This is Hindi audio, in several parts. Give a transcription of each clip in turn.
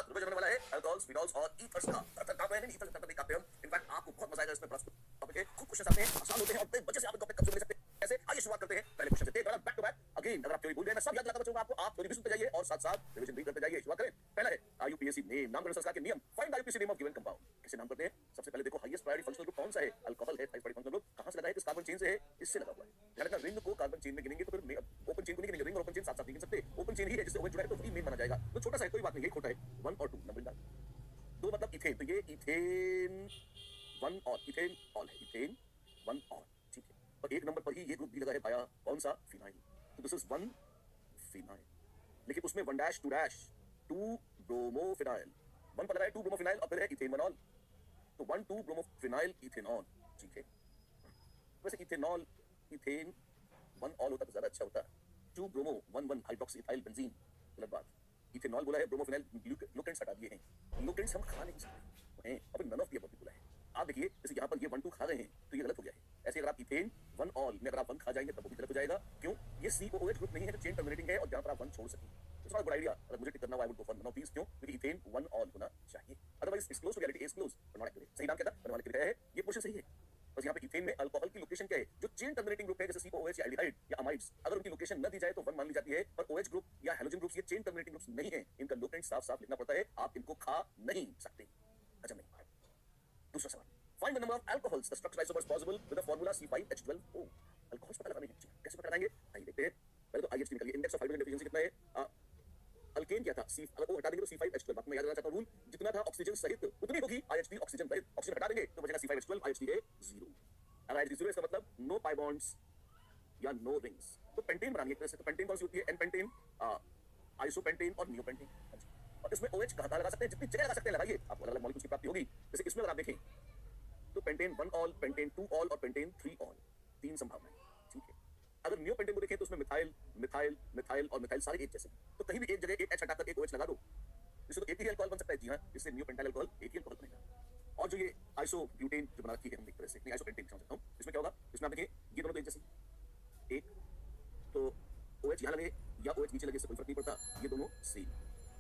साथ रिवीजन होने वाला है अल्कोहल्स, फिनॉल्स और ईथर्स का। कांपते हैं ईथर तक कांपते हैं। इनफैक्ट आपको बहुत मजा आएगा इसमें। प्लस टॉपिक है, खूब क्वेश्चन आते हैं, आसान होते हैं और बच्चे से आप टॉपिक कब ले सकते हैं कैसे। आइए शुरुआत करते हैं पहले क्वेश्चन से। Back to back again. अगर आप थ्योरी भूल गए मैं सब याद दिलाता बच्चों को आपको। आप थ्योरी भी सुनते जाइए और साथ-साथ रिवीजन भी करते जाइए। शुरुआत करें। पहला है आईयूपीएसी नेम, नामकरण संस्कार के नियम। Find IUPAC name of given compound. कैसे नाम करते हैं? सबसे पहले देखो हाईएस्ट प्रायोरिटी फंक्शनल ग्रुप कौन सा है? अल्कोहल है। हाईएस्ट प्रायोरिटी फंक्शनल ग्रुप कहां से लगा है? किस कार्बन चेन से है? इससे लगा हुआ है। ध्यान रखना, रिंग को कार्बन चेन में गिनेंगे तो फिर ओपन चेन को नहीं गिनेंगे। रिंग और ओपन चेन साथ-साथ नहीं गिन सकते। ओपन चेन ही है जिससे ओएच जुड़ा है तो वही मेन माना जाएगा। तो छोटा सा है, कोई बात नहीं, यही खोटा है। 1 और 2 नंबर डाल। 2 मतलब इथेन, तो ये इथेन 1 और इथेन ऑल है। इथेन 1 और, ठीक है। और 1 नंबर पर ही ये ग्रुप भी लगा है पाया, कौन सा? फिनाइल। तो दिस इज 1 फिनाइल। लेकिन उसमें 1 डैश 2 डैश 2 ब्रोमोफिनाइल। 1 पर लगा है 2 ब्रोमोफिनाइल और फिर है इथेन 1 ऑल। तो 1 2 ब्रोमोफिनाइल इथेनॉल, ठीक है। वैसे इथेनॉल इथेन 1 ऑल होता तो ज्यादा अच्छा होता। 2 ब्रोमो 1 1 हाइड्रोक्सी इथाइल बेंजीन, गलत बात। इथेनॉल बोला है, ब्रोमोफिनाइल ग्लूकेंट्स हटा दिए हैं। ग्लूकेंट्स हम खा नहीं सकते हैं, अब नन ऑफ द अबव भी बोला है। आप देखिए जैसे यहाँ पर ये 1 2 खा रहे हैं तो ये गलत हो गया है। ऐसे अगर आप इथेन 1 ऑल में अगर आप 1 खा जाएंगे तब वो भी गलत हो जाएगा। क्यों? ये COOH ग्रुप नहीं है जो चेन टर्मिनेटिंग है और जहाँ पर आप 1 छोड़ सकें। It's not good idea. अगर मुझे टिक करना हो I would go for none of these. क्यों? क्योंकि इथेन 1 ऑल होना चाहिए। Otherwise it's close to reality, is close but not accurate. सही नाम क्या था? बनने वाले लिखाया है, ये पोर्शन सही है। बस यहाँ पे इथेन में अल्कोहल की लोकेशन क्या है? जो चेन टर्मिनेटिंग ग्रुप है जैसे COOH या एल्डिहाइड या अमाइड्स, अगर उनकी लोकेशन न दी जाए तो 1 मान ली जाती है। पर OH ग्रुप या हैलोजन ग्रुप्स ये चेन टर्मिनेटिंग ग्रुप्स नहीं है। इनका लोकेंट साफ-साफ लिखना पड़ता है। आप इनको खा नहीं सकते। अच्छा नहीं। दूसरा सवाल, find the number of alcohols the structure isomers possible with the formula C5H12O। Alcohols पता लगाने हैं, कैसे पता लगाएंगे? आइए देखते हैं। पहले तो IHT निकालिए, इंडेक्स ऑफ हाइड्रोजन डेफिशिएंसी कितना है? अल्केन क्या था? C, अगर वो हटा देंगे तो C5H12। आपको मैं याद रखना चाहता हूं रूल, जितना था ऑक्सीजन सहित उतनी होगी IHT ऑक्सीजन रहित। ऑक्सीजन हटा देंगे तो बचेगा C5H12, IHT है 0। अगर IHT 0 इसका मतलब नो पाई बॉन्ड्स या नो रिंग्स। तो पेंटेन बनानी है एक तरह से। तो पेंटेन कौन सी होती है? N-पेंटेन, आइसोपेंटेन और नियोपेंटेन। और इसमें OH कहां लगा सकते हैं? जितनी जगह लगा सकते हैं लगाइए, आपको अलग-अलग मॉलिक्यूल्स की प्राप्ति होगी। जैसे इसमें अगर आप देखें तो पेंटेन 1 ऑल, पेंटेन 2 ऑल और पेंटेन 3 ऑल, 3 संभावनाएं, ठीक है। अगर नियोपेंटेन को देखें तो उसमें मिथाइल मिथाइल मिथाइल और मिथाइल सारे एक जैसे। तो कहीं भी एक जगह एक H हटाकर एक OH लगा दो, इससे तो एक ही अल्कोहल बन सकता है। जी हां, इससे नियोपेंटाइल अल्कोहल एक ही अल्कोहल बनेगा। और जो ये आइसोब्यूटेन जो बना रखी है हम एक तरह से, नहीं आइसोपेंटेन समझ सकता हूं, इसमें क्या होगा? इसमें आप देखिए ये दोनों तो एक जैसे, एक तो OH यहां लगे या OH नीचे लगे इससे कोई फर्क नहीं पड़ता, ये दोनों सेम।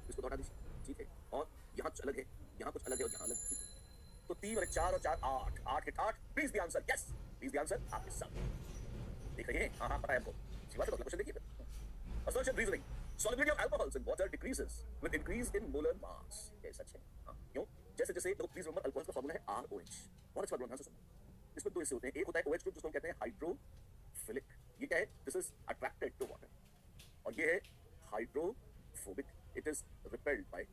इसको तो हटा दीजिए, ठीक है। और यहाँ कुछ अलग है, यहाँ कुछ अलग है और यहाँ अलग है, ठीक है। तो 3 और 4 और 4 8, 8 hit 8। Please the answer, yes please the answer आपके सामने देख रहे हैं। हाँ पता है आपको। सिवा से क्वेश्चन देखिए। Assertion reasoning. Solubility of alcohols in water decreases with increase in molar mass. ये सच है। हाँ, क्यों? जैसे जैसे तो प्लीज रिमेंबर अल्कोहल का फॉर्मूला है ROH। बहुत अच्छा ध्यान से सुनना। इसमें 2 हिस्से होते हैं। एक होता है OH ग्रुप जिसको हम कहते हैं हाइड्रोफिलिक। ये क्या है? This is attracted to water. और ये है hydrophobic. It is repelled by.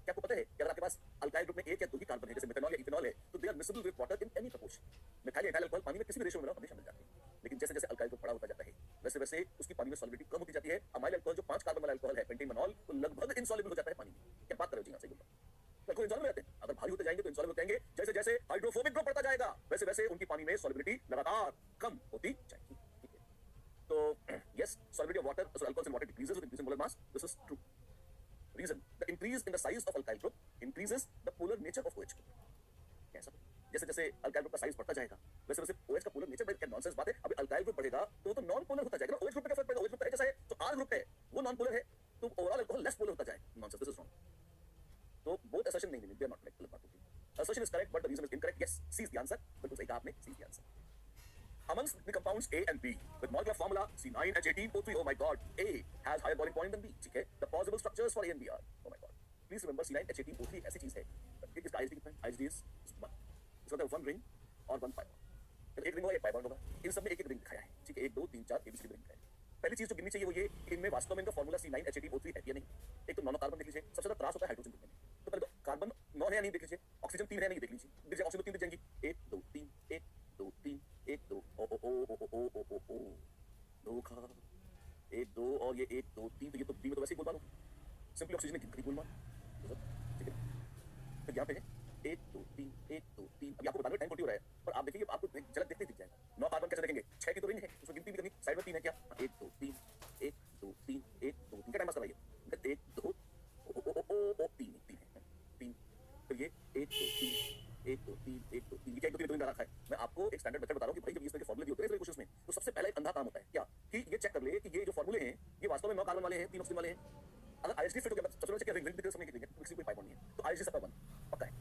क्या आपको पता है कि अगर आपके पास अल्काइल ग्रुप में एक या दो ही कार्बन है जैसे मेथनॉल या इथेनॉल है तो they are miscible with water in any proportion. Methyl या इथाइल अल्कोहल पानी में किसी भी रेशियो में हमेशा मिल जाते हैं। लेकिन जैसे जैसे अल्काइल ग्रुप बड़ा होता जाता है वैसे वैसे उसकी पानी में सॉलिबिलिटी कम होती जाती है। अमाइल अल्कोहल जो 5 कार्बन वाला अल्कोहल है पेंटेनॉल, वो लगभग इनसॉल्युबल हो जाता है पानी में। क्या बात कर रहे हो जी? हां सही बोल रहा हूं। अल्कोहल इनसॉल्युबल रहते हैं। अगर भारी होते जाएंगे तो इनसॉल्युबल हो जाएंगे। जैसे जैसे हाइड्रोफोबिक ग्रुप बढ़ता जाएगा वैसे वैसे उनकी पानी में सॉलिबिलिटी लगातार कम होती जाएगी, ठीक है। तो yes, solubility of water so alcohols in water decreases with increasing molar mass. This is true. Reason: the increase in the size of alkyl group increases the polar nature of OH group. कैसा? जैसे जैसे अल्काइल ग्रुप का साइज बढ़ता जाएगा वैसे वैसे OH का पोलर नेचर में क्या नॉनसेंस बात है। अभी अल्काइल ग्रुप बढ़ेगा तो नॉन पोलर होता जाएगा। OH ग्रुप पे क्या फर्क पड़ेगा? OH ग्रुप का जैसा है तो R ग्रुप है वो नॉन पोलर है तो ओवरऑल अल्कोहल लेस पोलर होता जाए। Nonsense, this is wrong. तो बोथ असर्शन नहीं दे नॉट करेक्ट, गलत बात होती है। Assertion is correct but the reason is incorrect. Yes, C is the answer. बिल्कुल सही कहा आपने, C is the answer. Amongst the compounds A and B with molecular formula C9H18O3, oh my god, A has higher boiling point than B, ठीक है। The possible structures for A and B are, oh my god, please remember C9H18O3 ऐसी चीज है। इसका IHD कितना है? IHD is 1। इसका होता है 1 रिंग और 1 पाई बॉन्ड। तो एक रिंग होगा, एक पाई बॉन्ड होगा। इन सब में एक एक रिंग दिखाया है, ठीक है। 1 2 3 4 ABCD रिंग दिखाया है। पहली चीज जो गिननी चाहिए वो ये कि इनमें वास्तव में इनका फॉर्मूला C9H18O3 है या नहीं। एक तो नॉनो कार्बन देख लीजिए, सबसे ज्यादा त्रास होता है हाइड्रोजन ग्रुप में। तो पहले तो कार्बन 9 है या नहीं देख लीजिए, ऑक्सीजन 3 है नहीं देख लीजिए। दिख जाए ऑक्सीजन 3 दिख जाएंगी। 1 2 3 1 2 3 1 2 ओ ओ ओ ओ ओ ओ ओ ओ धोखा। 1 2 और ये 1 2 3 तो ये तो बी में तो वैसे ही बोल मारो। सिंपली ऑक्सीजन की बोल मार, ठीक है। फिर यहाँ पे है 1 2 3 1 2 3। अभी आपको बताने में टाइम खोटी हो रहा है पर आप देखेंगे आपको झलक देखते ही दिख जाएगा। 9 कार्बन कैसे देखेंगे? 6 की तो रिंग है, उसको गिनती भी करनी, साइड में 3 है क्या? 1 2 3 1 2 3 1 2 3 का टाइम पास कराइए। 1 2 ओ ओ ओ ओ 3 है 3। फिर ये 1 2 3 1 2 3 1 2 3 ये क्या 1 2 3 रखा है। मैं आपको एक स्टैंडर्ड मेथड बता रहा हूं कि भाई जब इस तरह के फॉर्मूले भी होते हैं इस क्वेश्चंस में तो सबसे पहले एक अंधा काम होता है क्या कि ये चेक कर ले कि ये जो फॉर्मूले हैं ये वास्तव में 9 कार्बन वाले हैं 3 ऑक्सीजन वाले हैं। अगर आईएसडी फिट हो गया सबसे पहले चेक करें रिंग दिख रही है देंगे तो किसी को कोई पाई बॉन्ड नहीं है, तो आईजी सबका 1 पक्का है।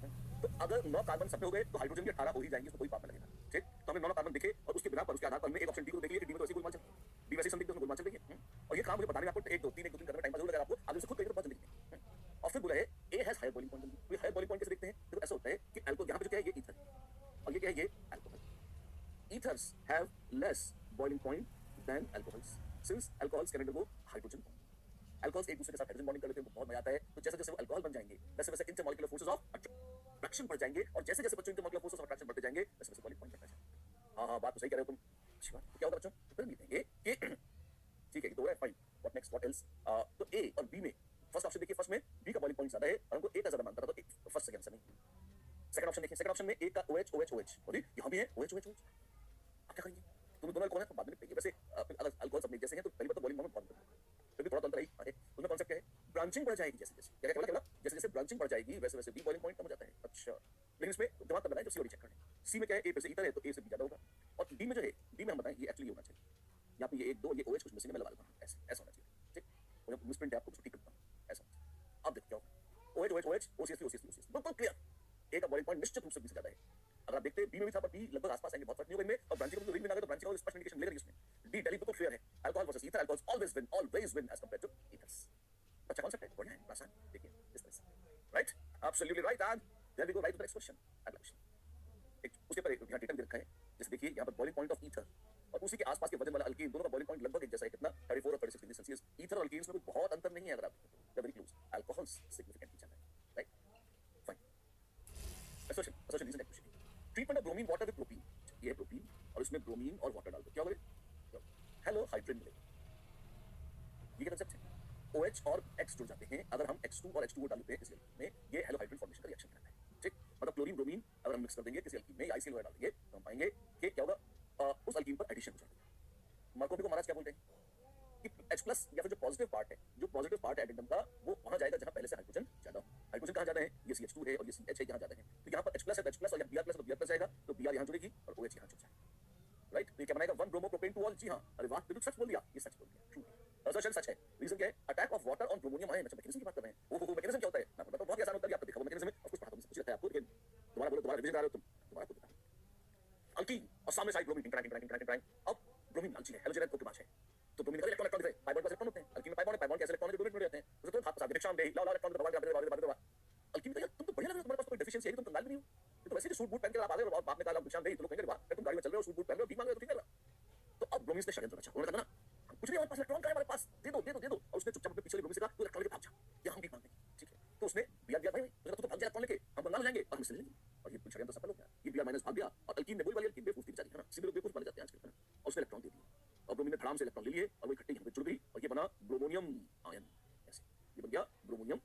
तो अगर 9 कार्बन सब पे हो गए तो हाइड्रोजन के 18 हो ही जाएंगे, इसमें कोई पाप नहीं लगेगा। ठीक, तो हमने 9 कार्बन दिखे और उसके बिना पर उसके आधार पर हमने एक ऑप्शन डी को देख लिया कि डी में तो ऐसी गोलमाल चल रही है, डी वैसे संदिग्ध उसमें गोलमाल चल रही है। और ये काम मुझे बताने में आपको 1 2 3 करने में टाइम जरूर लगेगा आपको, आगे से खुद करिए तो बहुत जल्दी लिखेंगे। और फिर बोला है A has higher boiling point, तो हायर बॉइलिंग पॉइंट कैसे देखते हैं? देखो ऐसा होता है कि अल्कोहल यहाँ पे जो क्या है ये ईथर और ये क्या है ये alcohol. Ethers have less boiling point than alcohols since alcohols can undergo hydrogen bond. Alcohols एक दूसरे के साथ हाइड्रोजन बॉन्डिंग कर लेते हैं, बहुत मजा आता है। तो जैसे जैसे वो अल्कोहल बन जाएंगे वैसे वैसे इंटरमॉलिक्यूलर फोर्सेस ऑफ अट्रैक्शन बढ़ जाएंगे और जैसे जैसे बच्चों इंटरमॉलिक्यूलर फोर्सेस ऑफ अट्रैक्शन बढ़ते जाएंगे वैसे वैसे बॉइलिंग पॉइंट बढ़ता जाएगा। हाँ हाँ बात तो सही कह रहे हो तुम, अच्छी बात। तो क्या होगा बच्चों? तो फिर लिखेंगे कि ठीक है तो है fine, what next what else. तो ए और बी में फर्स्ट ऑप्शन देखिए, फर्स्ट में बी का बॉइलिंग पॉइंट ज्यादा है और हमको ए का ज्यादा मानता था, तो फर्स्ट सेकंड आंसर नहीं। सेकंड ऑप्शन देखिए, सेकंड ऑप्शन में ए का OH OH OH और यहां भी है OH OH OH। आप क्या करेंगे? तुम दोनों अल्कोहल है तो बाद में निपटेंगे। वैसे अगर अल्कोहल सब एक जैसे हैं तो पहली बार तो बॉइलिंग पॉइंट बहुत फिर भी थोड़ा तो अंतर है। उसमें कॉन्सेप्ट क्या है? ब्रांचिंग बढ़ जाएगी जैसे जैसे, क्या क्या बोला, जैसे जैसे ब्रांचिंग बढ़ जाएगी वैसे वैसे बी बॉइलिंग पॉइंट कम हो जाता है। अच्छा, लेकिन इसमें दिमाग का बनाए जो सी और डी चेक करें। सी में क्या है? ए पे से ईथर है तो ए से बी ज्यादा होगा और डी में जो है, डी में हम बताएं ये एक्चुअली होना चाहिए, यहाँ पे ये 1 2 ये OH कुछ मशीन में लगा देता हूं, ऐसे ऐसा होना चाहिए। ठीक, और जब मिसप्रिंट है आपको उसको ठीक करता हूं ऐसा। अब देखो क्या होगा, OH OH OH OCH3 OCH3 OCH3 बिल्कुल क्लियर। ए का बॉइलिंग पॉइंट निश्चित रूप से बी से ज्यादा है। अगर आप देखते हैं बी में भी था पर बी लगभग आसपास आएंगे, बहुत फर्क नहीं होगा इनमें। और ब्रांचिंग में तो रिंग में आ गए तो ब्रांचिंग का स्पष्ट इंडिकेशन मिलेगा इसमें। डी डेली बिल्कुल क्लियर है, alcohol versus ether, alcohols always win as compared to ethers. अच्छा कॉन्सेप्ट है, बढ़िया है, आसान। देखिए इस तरह से, right, absolutely right. And there we go right to the next question. अगला क्वेश्चन एक उसके पर एक यहाँ डेटा भी रखा है, जैसे देखिए यहाँ पर बॉइलिंग पॉइंट ऑफ ईथर और उसी के आसपास के वजन वाला अल्कीन, दोनों का बॉइलिंग पॉइंट लगभग एक जैसा है, कितना 34 और 36 डिग्री सेल्सियस। ईथर और अल्कीन्स में कोई बहुत अंतर नहीं है, अगर आप देखें वेरी क्लोज। अल्कोहल्स सिग्निफिकेंटली ज्यादा है, right, fine. Association reason equation, treatment of bromine water with propene, ये है प्रोपीन और इसमें ब्रोमीन और वाटर डाल दो, क्या होगा? हेलो हाइड्रोजन मिलेगा। ये क्या कंसेप्ट है? OH और X जुड़ जाते हैं, अगर हम X2 और H2O डालते हैं इस एल्कीन में, ये हेलो हाइड्रोजन फॉर्मेशन का रिएक्शन करता है। ठीक, मतलब क्लोरीन ब्रोमीन अगर हम मिक्स कर देंगे किसी एल्कीन में या ICL वगैरह डाल देंगे तो हम पाएंगे कि क्या होगा, उस एल्कीन पर एडिशन हो जाती है। मार्कोवी को महाराज क्या बोलते हैं कि H+ या फिर जो पॉजिटिव पार्ट है, जो पॉजिटिव पार्ट है एडेंडम का, वो वहां जाएगा जहां पहले से हाइड्रोजन ज्यादा हो। हाइड्रोजन कहां ज्यादा है? ये CH2 है और ये CH है, यहां ज्यादा है। तो यहां पर H+ है तो H+ और यहाँ Br+ है तो Br+ जाएगा, तो Br यहां जुड़ेगी और OH यहां जुड़ जाएगा, राइट। तो ये क्या बनाएगा? 1 ब्रोमो प्रोपेन टू ऑल। जी हां, अरे वाह, बिल्कुल सच बोल दिया, ये सच बोल दिया, ट्रू। असर्शन सच है। रीजन क्या है? Attack of water on bromonium ion. अच्छा मैकेनिज्म की बात कर रहे हैं, वो मैकेनिज्म क्या होता है? मैं बताता हूं, बहुत आसान होता है, आपको दिखा वो मैकेनिज्म है, ऑफ कोर्स पढ़ा दूंगा, मुझे लगता है आपको, लेकिन दोबारा बोलो, दोबारा रिवीजन कर रहे हो तुम, दोबारा खुद बता। अल्कीन और सामने साइड ब्रोमीन, इंटरैक्टिंग। अब ब्रोमीन लालची है, हेलोजन को के पास है, तो ब्रोमीन का इलेक्ट्रॉन दिख रहे हैं, पाई बॉन्ड का इलेक्ट्रॉन होते हैं। अल्कीन में पाई बॉन्ड कैसे इलेक्ट्रॉन जुड़ जाते हैं, तो तुरंत हाथ पसार दे, शाम दे, लाओ इलेक्ट्रॉन भगवान के बारे। अल्कीन में तुम तो बढ़िया लग रहे हो, तुम्हारे पास कोई डेफिशिएंसी है, तुम कंगाल भी नहीं हो। ये तो वैसे ही सूट बूट पहन के आप आ गए और बाप ने कहा भिक्षा दे, तो लोग कहेंगे वाह तुम गाड़ी में चल रहे हो, सूट बूट पहन रहे हो, भीख मांग रहे हो, ठीक है। तो अब ब्रोमीन ने षड्यंत्र रचा, उन्होंने कहा ना कुछ नहीं, हमारे पास इलेक्ट्रॉन का है, हमारे पास दे दो। और उसने चुपचाप अपने पीछे ब्रोमीन से कहा तू इलेक्ट्रॉन लेके भाग जा, या हम भी भाग जाएंगे, ठीक है। तो उसने Br दिया, भाई उसने कहा तू तो भाग जा इलेक्ट्रॉन लेके, हम बंगाल हो जाएंगे और हम इससे लेंगे। और ये षड्यंत्र सफल हो गया, ये Br- भाग गया और अल्कीन ने वही वाली अल्कीन बेवकूफ थी बेचारी, है ना, सिर्फ लोग बेवकूफ बन जाते हैं आजकल, है ना। और उसने इलेक्ट्रॉन दे दिया और ब्रोमीन ने धड़ाम से इलेक्ट्रॉन ले लिए और वो इकट्ठे यहाँ पे जुड़ गई और ये बना ब्रोमोनियम आयन, ऐसे ये बन गया ब्रोमोनियम।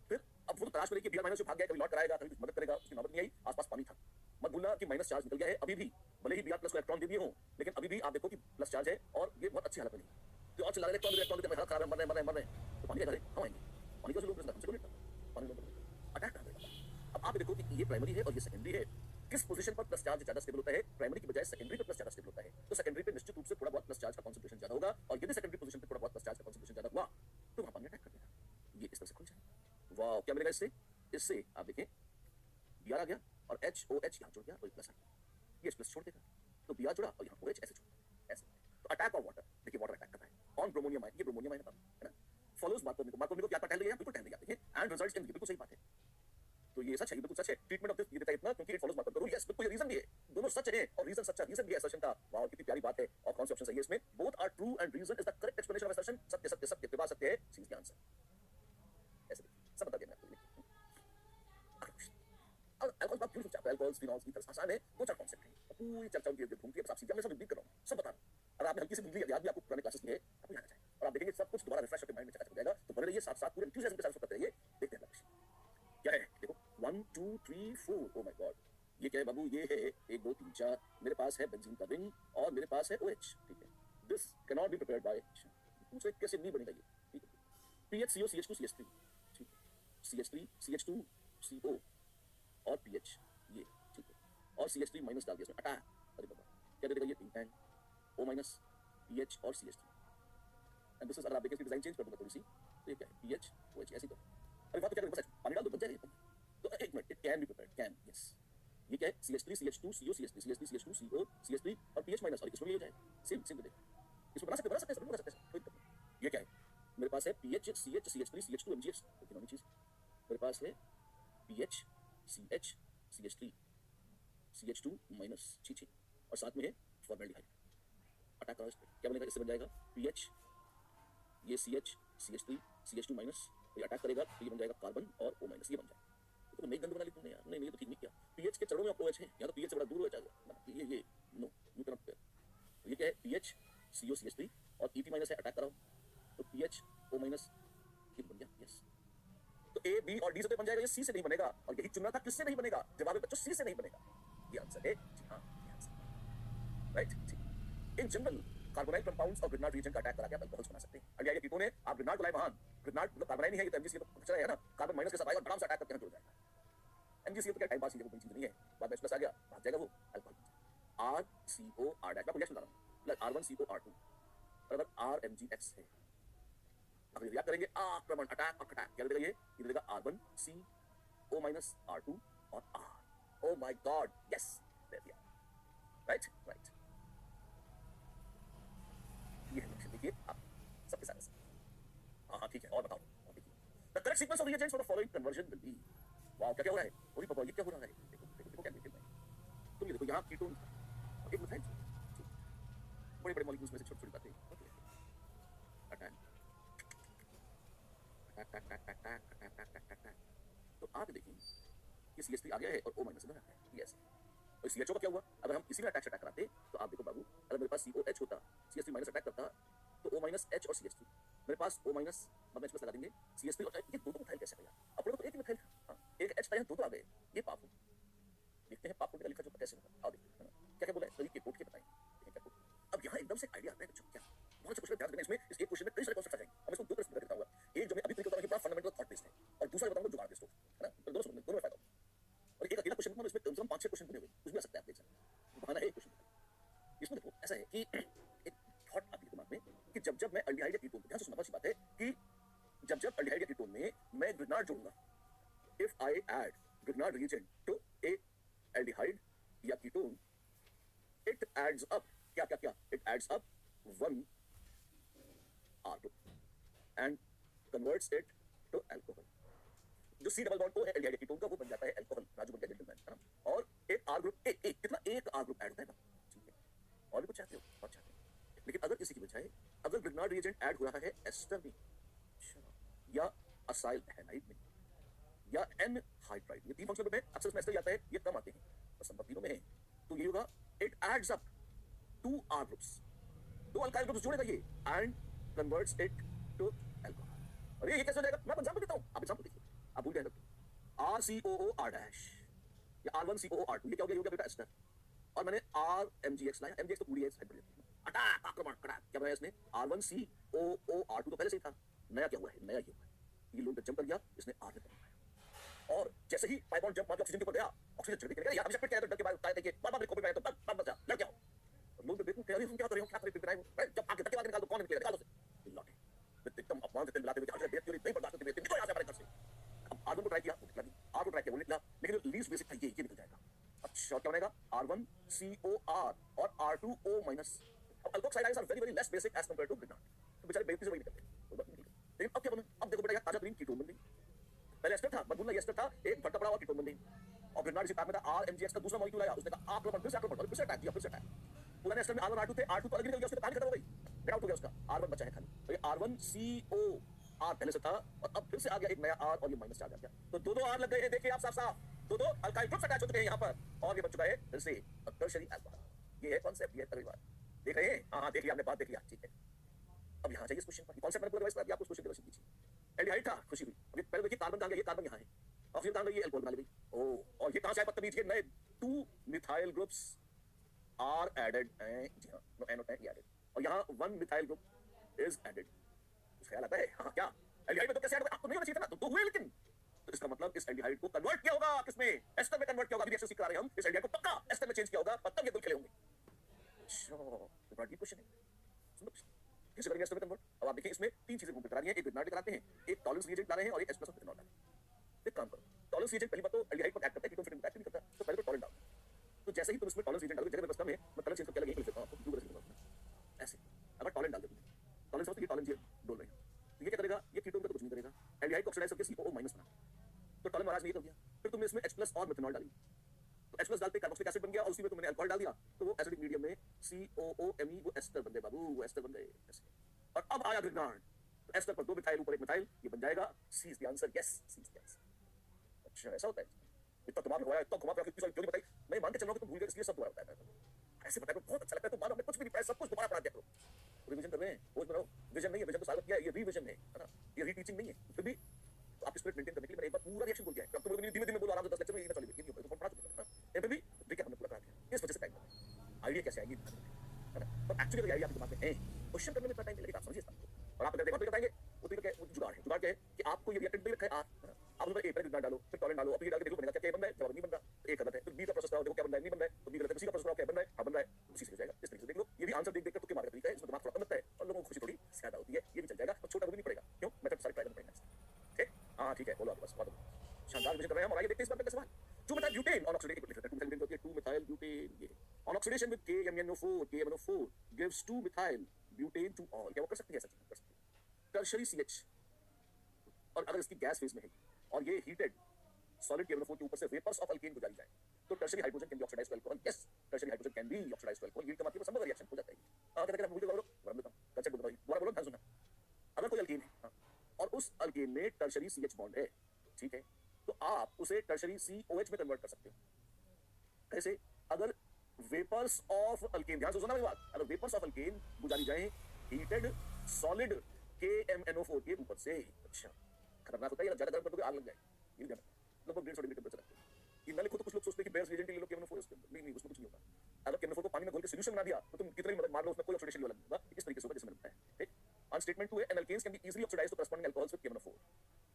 फिर अब वो तो तलाश करेगी Br- से भाग गया, कभी लौट कर आएगा, कभी कुछ मदद करेगा, उसकी नौबत नहीं आई, आसपास पानी था। मत भूलना कि माइनस चार्ज निकल गया है अभी भी, भले ही Br+ को इलेक्ट्रॉन दे दिए हो, लेकिन अभी भी आप देखो कि प्लस चार्ज है और ये बहुत अच्छी हालत में नहीं। तो और चिल्ला रहे इलेक्ट्रॉन देते, खराब है, मर रहे हैं, तो पानी क्या करे, हम आएंगे, पानी का लोग हमसे डोनेट करते, पानी अटैक कर देगा। अब आप देखो कि ये प्राइमरी है और ये सेकेंडरी है, किस पोजीशन पर प्लस चार्ज ज्यादा स्टेबल होता है? प्राइमरी की बजाय सेकेंडरी पे प्लस ज्यादा स्टेबल होता है, तो सेकेंडरी पे निश्चित रूप से थोड़ा बहुत प्लस चार्ज का कंसंट्रेशन ज्यादा होगा और यदि सेकेंडरी पोजीशन पे थोड़ा बहुत प्लस चार्ज का कंसंट्रेशन ज्यादा हुआ तो वहां पानी अटैक कर देगा। ये इस तरह से खुल जाएगा। वाह, क्या मिलेगा इससे? इससे आप देखें Br आ गया और HOH यहाँ जुड़ गया और प्लस आ गया, ये प्लस छोड़ देगा, तो Br जुड़ा और यहाँ OH ऐसे छोड़ देगा, ऐसे। तो अटैक ऑफ वाटर, देखिए वाटर अटैक करता है ऑन ब्रोमोनियम आयन, ये ब्रोमोनियम आयन है ना, फॉलोज मार्कोव क्या टहल गया, बिल्कुल टहल गया, देखिए, एंड रिजल्ट्स इन, बिल्कुल सही बात है। तो ये सच है, ये बिल्कुल सच है। ट्रीटमेंट ऑफ दिस ये देता है इतना क्योंकि it follows Markov rule, yes बिल्कुल, ये रीजन भी है, दोनों सच है और रीजन सच्चा, रीजन भी है असर्शन का। वाह कितनी प्यारी बात है। और कौन सी ऑप्शन सही है इसमें? Both are true and reason is the correct explanation of assertion. सत्य सत्य सत्य विवाह सत्य है, सी इसका आंसर। ऐसे देखिए सब बता दिया मैं आपको। अल्कोहल का beautiful chapter, alcohols, phenols, ethers, आसान है, दो चार कॉन्सेप्ट हैं, पूरी चर्चा उनकी घूमती है, बस आप सीधे मैं सब रिपीट कर रहा हूं, सब बता रहा हूं। अगर आपने हल्की सी भूल याद भी आपको पुराने क्लासेस में है, आपको याद आ जाएगा और आप देखेंगे सब कुछ दोबारा रिफ्रेश होकर माइंड में चकाचक हो जाएगा। तो बने रहिए साथ साथ, पूरे एंथुसियाज्म के साथ करते रहिए। देखते हैं अगला क्या है, देखो 1 2 3 4, ओ माय गॉड, ये क्या है बाबू? ये है 1 2 3 4, मेरे पास है बेंजीन का रिंग और मेरे पास है OH, ठीक है। This can not be prepared by, दूसरे कैसे नहीं बनेगा ये, ठीक है। PHCO CH2 CH3, ठीक है, CH3 CH2 CO और PH, ये ठीक है, और CH3 माइनस डाल दिया इसमें, अटैक, अरे बाबा क्या दे देगा ये? थिंक टैंक, O- PH और CH3, एंड दिस इज, अगर आप देखें इसकी डिजाइन चेंज कर दूंगा थोड़ी सी, तो ये क्या है? CH2 CO CH3 CH3 CH2 CO CH3 और pH माइनस, और इसमें भी हो जाएगा सेम सेम देखो, इसको बना सकते हैं, सब बना सकते हैं, कोई दिक्कत नहीं। ये क्या है, मेरे पास है pH CH CH3 CH2 MgX, economic चीज। मेरे पास है pH CH CH3 CH2 minus, छी और साथ में है फॉर्मेल्डिहाइड। अटैक करो इस पे, क्या बनेगा, इससे बन जाएगा pH, ये CH CH3 CH2 माइनस, ये अटैक करेगा तो ये बन जाएगा कार्बन और O माइनस, ये बन जाएगा। तो नई गंध बना ली तुमने यार, नहीं तो ठीक नहीं किया। pH के चरणों में OH है, या तो pH से बड़ा दूर हो जाएगा, ये no you can not pair. ये क्या है, pH CO CH3 और Et माइनस है, अटैक कराओ तो pH O माइनस, ये बन गया, यस। तो A B और D से तो बन जाएगा, ये C से नहीं बनेगा, और यही चुनना था किससे नहीं बनेगा, जवाब है बच्चों C से नहीं बनेगा, ये आंसर है जी हाँ, ये answer right. In general carbonyl compounds और ग्रिग्नार्ड रीजन का अटैक करा के आप अल्कोहल्स बना सकते हैं। अल्डिहाइड के कीटोन है, आप ग्रिग्नार्ड को लाए महान, ग्रिग्नार्ड मतलब कार्बोनाइल नहीं है, ये तो MgCl तो कुछ है ना, कार्बन माइनस के साथ आएगा और आराम से अटैक करके जुड़ जाएगा। MgCl तो क्या टाइम पास ही है, वो कोई चीज नहीं है, बाद में प्लस आ गया, भाग जाएगा वो अल्कोहल। RCO R डैश, मैं रिएक्शन बता रहा हूं, प्लस R1CO R2 बराबर RMgX है। अब रिएक्ट करेंगे, आक्रमण अटैक और अटैक, क्या देगा ये देगा R1CO माइनस R2 और R। Oh my god, yes there we are, right right. ये देखिए आप सबके साथ हाँ ठीक है, और बताओ, और देखिए the correct sequence of reagents for the following conversion will be, wow क्या क्या हो रहा है, पूरी पापा ये क्या हो रहा है, देखो देखो देखो क्या लिखा है, तुम ये देखो यहाँ कीटोन एक मिथाइल, बड़े बड़े मॉलिक्यूल्स में से छोटी छोटी बातें, okay attack attack attack attack attack attack. तो आप देखिए ये CH3 आ गया है और O माइनस बना है, यस। और CHO का क्या हुआ, अगर हम इसी में अटैक कराते तो आप देखो बाबू, अगर मेरे पास COH होता, CH3 माइनस अटैक करता तो O माइनस H और CH3, मेरे पास O माइनस बाद में H प्लस लगा देंगे, CH3 और ये दो मिथाइल कैसे भैया, अपने को तो एक ही मिथाइल था, हाँ एक H था, यहाँ दो आ गए, ये पाप हो। देखते हैं पाप का लिखा जो कैसे होगा, आओ देखते हैं क्या क्या बोला है, तो ये कोड के बताएं, देखिए क्या कोड। अब यहाँ एकदम से आइडिया आता है बच्चों, क्या बहुत से क्वेश्चन ध्यान देना, इसमें इस एक क्वेश्चन में कई सारे कॉन्सेप्ट आ जाएंगे, अब इसको दो तरह से बताऊंगा, एक जो मैं अभी तक बता रहा हूँ बड़ा फंडामेंटल थॉट बेस्ड है, और दूसरा बताऊंगा जुगाड़ बेस्ड है ना, तो दोनों में फायदा। और एक अकेला क्वेश्चन इसमें कम से कम 5-6 क्वेश्चन बने हुए, कुछ भी आ सकता है, आप देख सकते हैं, बहाना है एक क्वेश्चन। इसमें देखो ऐसा है कि एक थॉट आती है दिमाग में कि जब मैं अल्डिहाइड या कीटोन, ध्यान से सुनना, अच्छी बात है कि जब अल्डिहाइड या कीटोन में मैं ग्रिग्नार्ड जोड़ूंगा, if I add Grignard reagent to a aldehyde या कीटोन, इट एड्स अप क्या क्या क्या, it adds up 1 R2 and converts it to alcohol. जो C डबल बॉन्ड O है एल्डिहाइड कीटोन का, वो बन जाता है अल्कोहल, राजू बन गया जेंटलमैन, है ना। और एक R ग्रुप एक कितना, एक R ग्रुप ऐड होता है ना, ठीक है। और भी कुछ चाहते हो, और चाहते हैं, लेकिन अगर किसी की बजाय अगर ग्रिग्नार्ड रिएजेंट ऐड हो रहा है एस्टर में या असाइल हैलाइड में या N हाइड्राइड, ये तीन फंक्शन में अक्सर इसमें एस्टर आता है, ये कम आते हैं और संभव तीनों में है, तो ये होगा it adds up 2 R groups, 2 alkyl groups जोड़ेगा ये and converts it to alcohol. और ये कैसे हो जाएगा, मैं एग्जांपल देता हूं, आप एग्जांपल देखिए, आप भूल गए RCOO R डैश या R1COO R2, ये क्या हो गया, ये हो गया बेटा एस्टर, और मैंने RMgX लाया, MgX तो पूरी है हाइड्रोजन, अटैक आक्रमण कड़ा, क्या बनाया इसने, R1COO R2 तो पहले से ही था, नया क्या हुआ है, नया ये हुआ है, ये लोग जंप कर गया, इसने R में बनाया, और जैसे ही पाई बॉन्ड जंप मार के ऑक्सीजन के ऊपर गया, ऑक्सीजन चढ़ के गया, हमेशा पिट गया तो डर के बाद उतार देखिए, बार-बार कॉपी बनाया तो बस बचा, लड़ क्या हो, लोग देखो कह रहे हैं हम क्या कर रहे हो, क्या कर रहे हो, पिटाई हो, जब आगे धक्के मार के निकाल दो, कौन निकलेगा, निकालो से लौटे, एकदम अपमान से लाते हुए आज बेइज्जती नहीं बर्दाश्त करते, निकलो यहां से हमारे घर से। अब R1 को ट्राई किया, वो निकला नहीं, R2 ट्राई किया, वो निकला, लेकिन लीस्ट बेसिक था ये निकल जाएगा। अच्छा क्या बनेगा, R1COR और R2O माइनस। अब alkoxide ions are very very less basic as compared to Grignard, तो बेचारे बेइज्जती से वही निकलते हैं, लेकिन अब क्या बना, अब देखो बेटा ताजा ग्रीन कीटोन बन गई, पहले एस्टर था, बदलना ये एस्टर था, एक बढ़ता पड़ा हुआ कीटोन बन गई, और ग्रिग्नार्ड इसी पैक में था, RMgX का दूसरा मॉलिक्यूल आया, उसने कहा आक्रमण, फिर से आक्रमण, और फिर से अटैक किया, फिर से अटैक, पुराने एस्टर में R1 R2 थे, R2 तो अलग निकल गया, उसकी तो कहानी खत्म हो गई, गेट आउट हो गया उसका, R1 बचा है खाली, तो ये R1CO R पहले से था, और अब फिर से आ गया एक नया R, और ये माइनस चार्ज आ गया, तो दो R लग गए हैं, देखिए आप साफ साफ, दो अल्काइल ग्रुप्स अटैच हो चुके हैं यहाँ पर, और ये बन चुका है फिर से टर्शियरी अल्कोहल। ये है कॉन्सेप्ट, ये अगली बात देख रहे हैं, हाँ देख लिया आपने, बात देख लिया, ठीक है। अब यहाँ चाहिए इस क्वेश्चन पर, कॉन्सेप्ट मैंने पूरा रिवाइज कर दिया आपको, क्वेश्चन की कीजिए। एल्डिहाइड था, खुशी हुई, अभी पहले देखिए कार्बन कहाँ गया, ये कार्बन यहाँ है, ऑक्सीजन कहाँ गई, ये अल्कोहल बना ली, ओह, और ये कहाँ से आए बदतमीज, ये नए 2 मिथाइल ग्रुप्स आर एडेड हैं, जी हाँ, नो एन नॉट एडेड, और यहाँ 1 मिथाइल ग्रुप इज एडेड। ख्याल आता है, हाँ क्या एल्डिहाइड में तो कैसे ऐड हुआ, आपको नहीं होना चाहिए था ना, तो हुए, लेकिन तो इसका मतलब इस एल्डिहाइड को कन्वर्ट किया होगा किसमें, एस्टर में कन्वर्ट किया होगा, अभी रिएक्शन सीख रहे हैं हम, इस एल्डिहाइड को पक्का एस्टर में चेंज किया होगा, तब ये गुल खिले होंगे। अच्छा तो बड़ा डीप क्वेश्चन है, सुनो कैसे करेंगे एस्टर में कन्वर्ट। अब आप देखिए इसमें 3 चीजें घूम करा रही हैं, एक ग्रिग्नार्ड कराते हैं, एक टॉलरेंस रिएजेंट ला रहे हैं, और एक H+ फिनॉल ला रहे हैं। एक काम करो, टॉलरेंस रिएजेंट पहली बात तो एल्डिहाइड पर एक्ट करता है, कीटोन फिर एक्ट नहीं करता, तो पहले तो टॉलरेंट डालो, तो जैसे ही तुम इसमें टॉलरेंस रीजन डालोगे, जगह मेरे पास कम है, मैं कलर चेंज करके अलग एक लिख देता हूँ आपको, ब्लू कलर से लिखूंगा अपना। ऐसे अगर टॉलरेंट डाल देते टॉलरेंस समझते, ये टॉलरेंस ये डोल रहे हैं, तो ये क्या करेगा, ये कीटोन का तो कुछ नहीं करेगा, एल्डिहाइड को ऑक्सीडाइज करके COO माइनस बना, तो टॉलरेंट महाराज ने ये कर दिया। फिर तुमने इसमें H+ और मेथनॉल डाली, तो H+ डालते कार्बोक्सिलिक एसिड बन गया, और उसी में तुमने अल्कोहल डाल दिया, तो वो एसिडिक मीडियम में COOMe वो एस्टर बन गए बाबू, वो एस्टर बन गए ऐसे। और अब आया ग्रिग्नार्ड, तो एस्टर पर 2 मिथाइल ऊपर 1 मिथाइल, ये बन जाएगा C is the answer, yes C is the answer. अच्छा ऐसा होता है, इतना दिमाग लगाया, इतना घुमा फिरा के, कितनी सारी थ्योरी बताई, मैं मान के चल रहा हूं कि तुम भूल गए, इसलिए सब दोबारा बताया था। ऐसे बताया बहुत अच्छा लगता है, तो मानो हमने कुछ भी नहीं पढ़ा, सब कुछ दोबारा पढ़ा दिया करो। रिवीजन कर रहे हैं, रोज बनाओ, विजन नहीं है, विजन तो साबित किया है, ये रीविजन है ना, ये रीटीचिंग नहीं है, फिर भी तो आपकी स्पिरिट मेंटेन करने के लिए मैंने एक बार पूरा रिएक्शन बोल दिया है। अब तुम लोग धीमे धीमे बोलो, आराम से 10 लेक्चर में ये ना चलेगी, ये नहीं होगा, तो पढ़ा चुके हैं ना, फिर भी देखिए हमने पूरा करा दिया, इस वजह से टाइम लगता है। आइडिया कैसे आएगी है ना, पर एक्चुअली अगर आइडिया आपके दिमाग में है, क्वेश्चन करने में इतना टाइम नहीं लगेगा, आप समझिए इस बात को। और आप अगर देखो तो बताएंगे वो तो क्या, वो जुगाड़ है, जुगाड़ क्या है कि आपको ये रिएक्टेंट दे रखा है आप उसमें ए पर डालो, फिर टॉलरेंट डालो, अब ये डाल के देखो बनेगा क्या, क्या बन रहा है, जवाब नहीं बन रहा, ए गलत है, फिर बी का प्रोसेस कराओ, देखो क्या बन रहा है, नहीं बन रहा है, तो बी गलत है, सी का प्रोसेस कराओ, क्या बन रहा है, हाँ बन रहा है, उसी से हो जाएगा। इस तरीके से देख लो, ये भी आंसर देख देख कर तुक्के मारने का तरीका है, इसमें दिमाग थोड़ा कम लगता है और लोगों को खुशी थोड़ी ज्यादा होती है, ये भी चल जाएगा, और छोटा वो भी नहीं पड़ेगा, क्यों, मेथड सारे ट्राई करना पड़ेगा। ठीक, हाँ ठीक है, बोलो आपके पास बहुत शानदार विजन कर रहे हैं हम, और आइए देखते हैं इस बात का सवाल। 2 methyl butane on oxidation, 2 methyl butane, 2 methyl butane, ये on oxidation with KMnO4 gives 2 methyl butane to all, क्या वो कर सकती है, ऐसा चीज कर सकती है। टर्शरी CH, और अगर इसकी गैस फेज में है और ये हीटेड सॉलिड KMnO4 के ऊपर से वेपर्स ऑफ अल्केन गुजारी जाए, तो tertiary hydrogen can be oxidised to alcohol, yes tertiary hydrogen can be oxidised to alcohol, yield कम आती है, संभव रिएक्शन हो जाता है। कहते हैं मुझे बोलो, बड़ा देता हूं, कंसेप्ट बोलो भाई, दोबारा बोलो, ध्यान सुनना। अगर कोई अल्केन है और उस अल्केन में टर्शरी CH बॉन्ड है, ठीक है, तो आप उसे टर्शरी COH में कन्वर्ट कर सकते हो। कैसे, अगर वेपर्स ऑफ अल्केन, ध्यान से सुनना मेरी बात, अगर वेपर्स ऑफ अल्केन गुजारी जाए हीटेड सॉलिड KMnO4 के ऊपर से, अच्छा खतरनाक होता है, ज्यादा गर्म कर दोगे आग लग जाएगी, ये ध्यान लगभग 150 डिग्री टेंपरेचर रखते हैं। ये ना लिखो तो कुछ लोग सोचते हैं कि बेयर्स रिएजेंट ले लो KMnO4 उसके अंदर, नहीं उसमें कुछ नहीं होता। अगर KMnO4 को पानी में घोल के सॉल्यूशन बना दिया तो तुम कितनी मदद मार लो, उसमें कोई ऑक्सीडेशन लेवल नहीं होगा, इस तरीके से होगा जैसे मैंने बताया। ठीक, ऑन स्टेटमेंट 2 है, an alkenes can be easily oxidised to corresponding alcohols with KMnO4,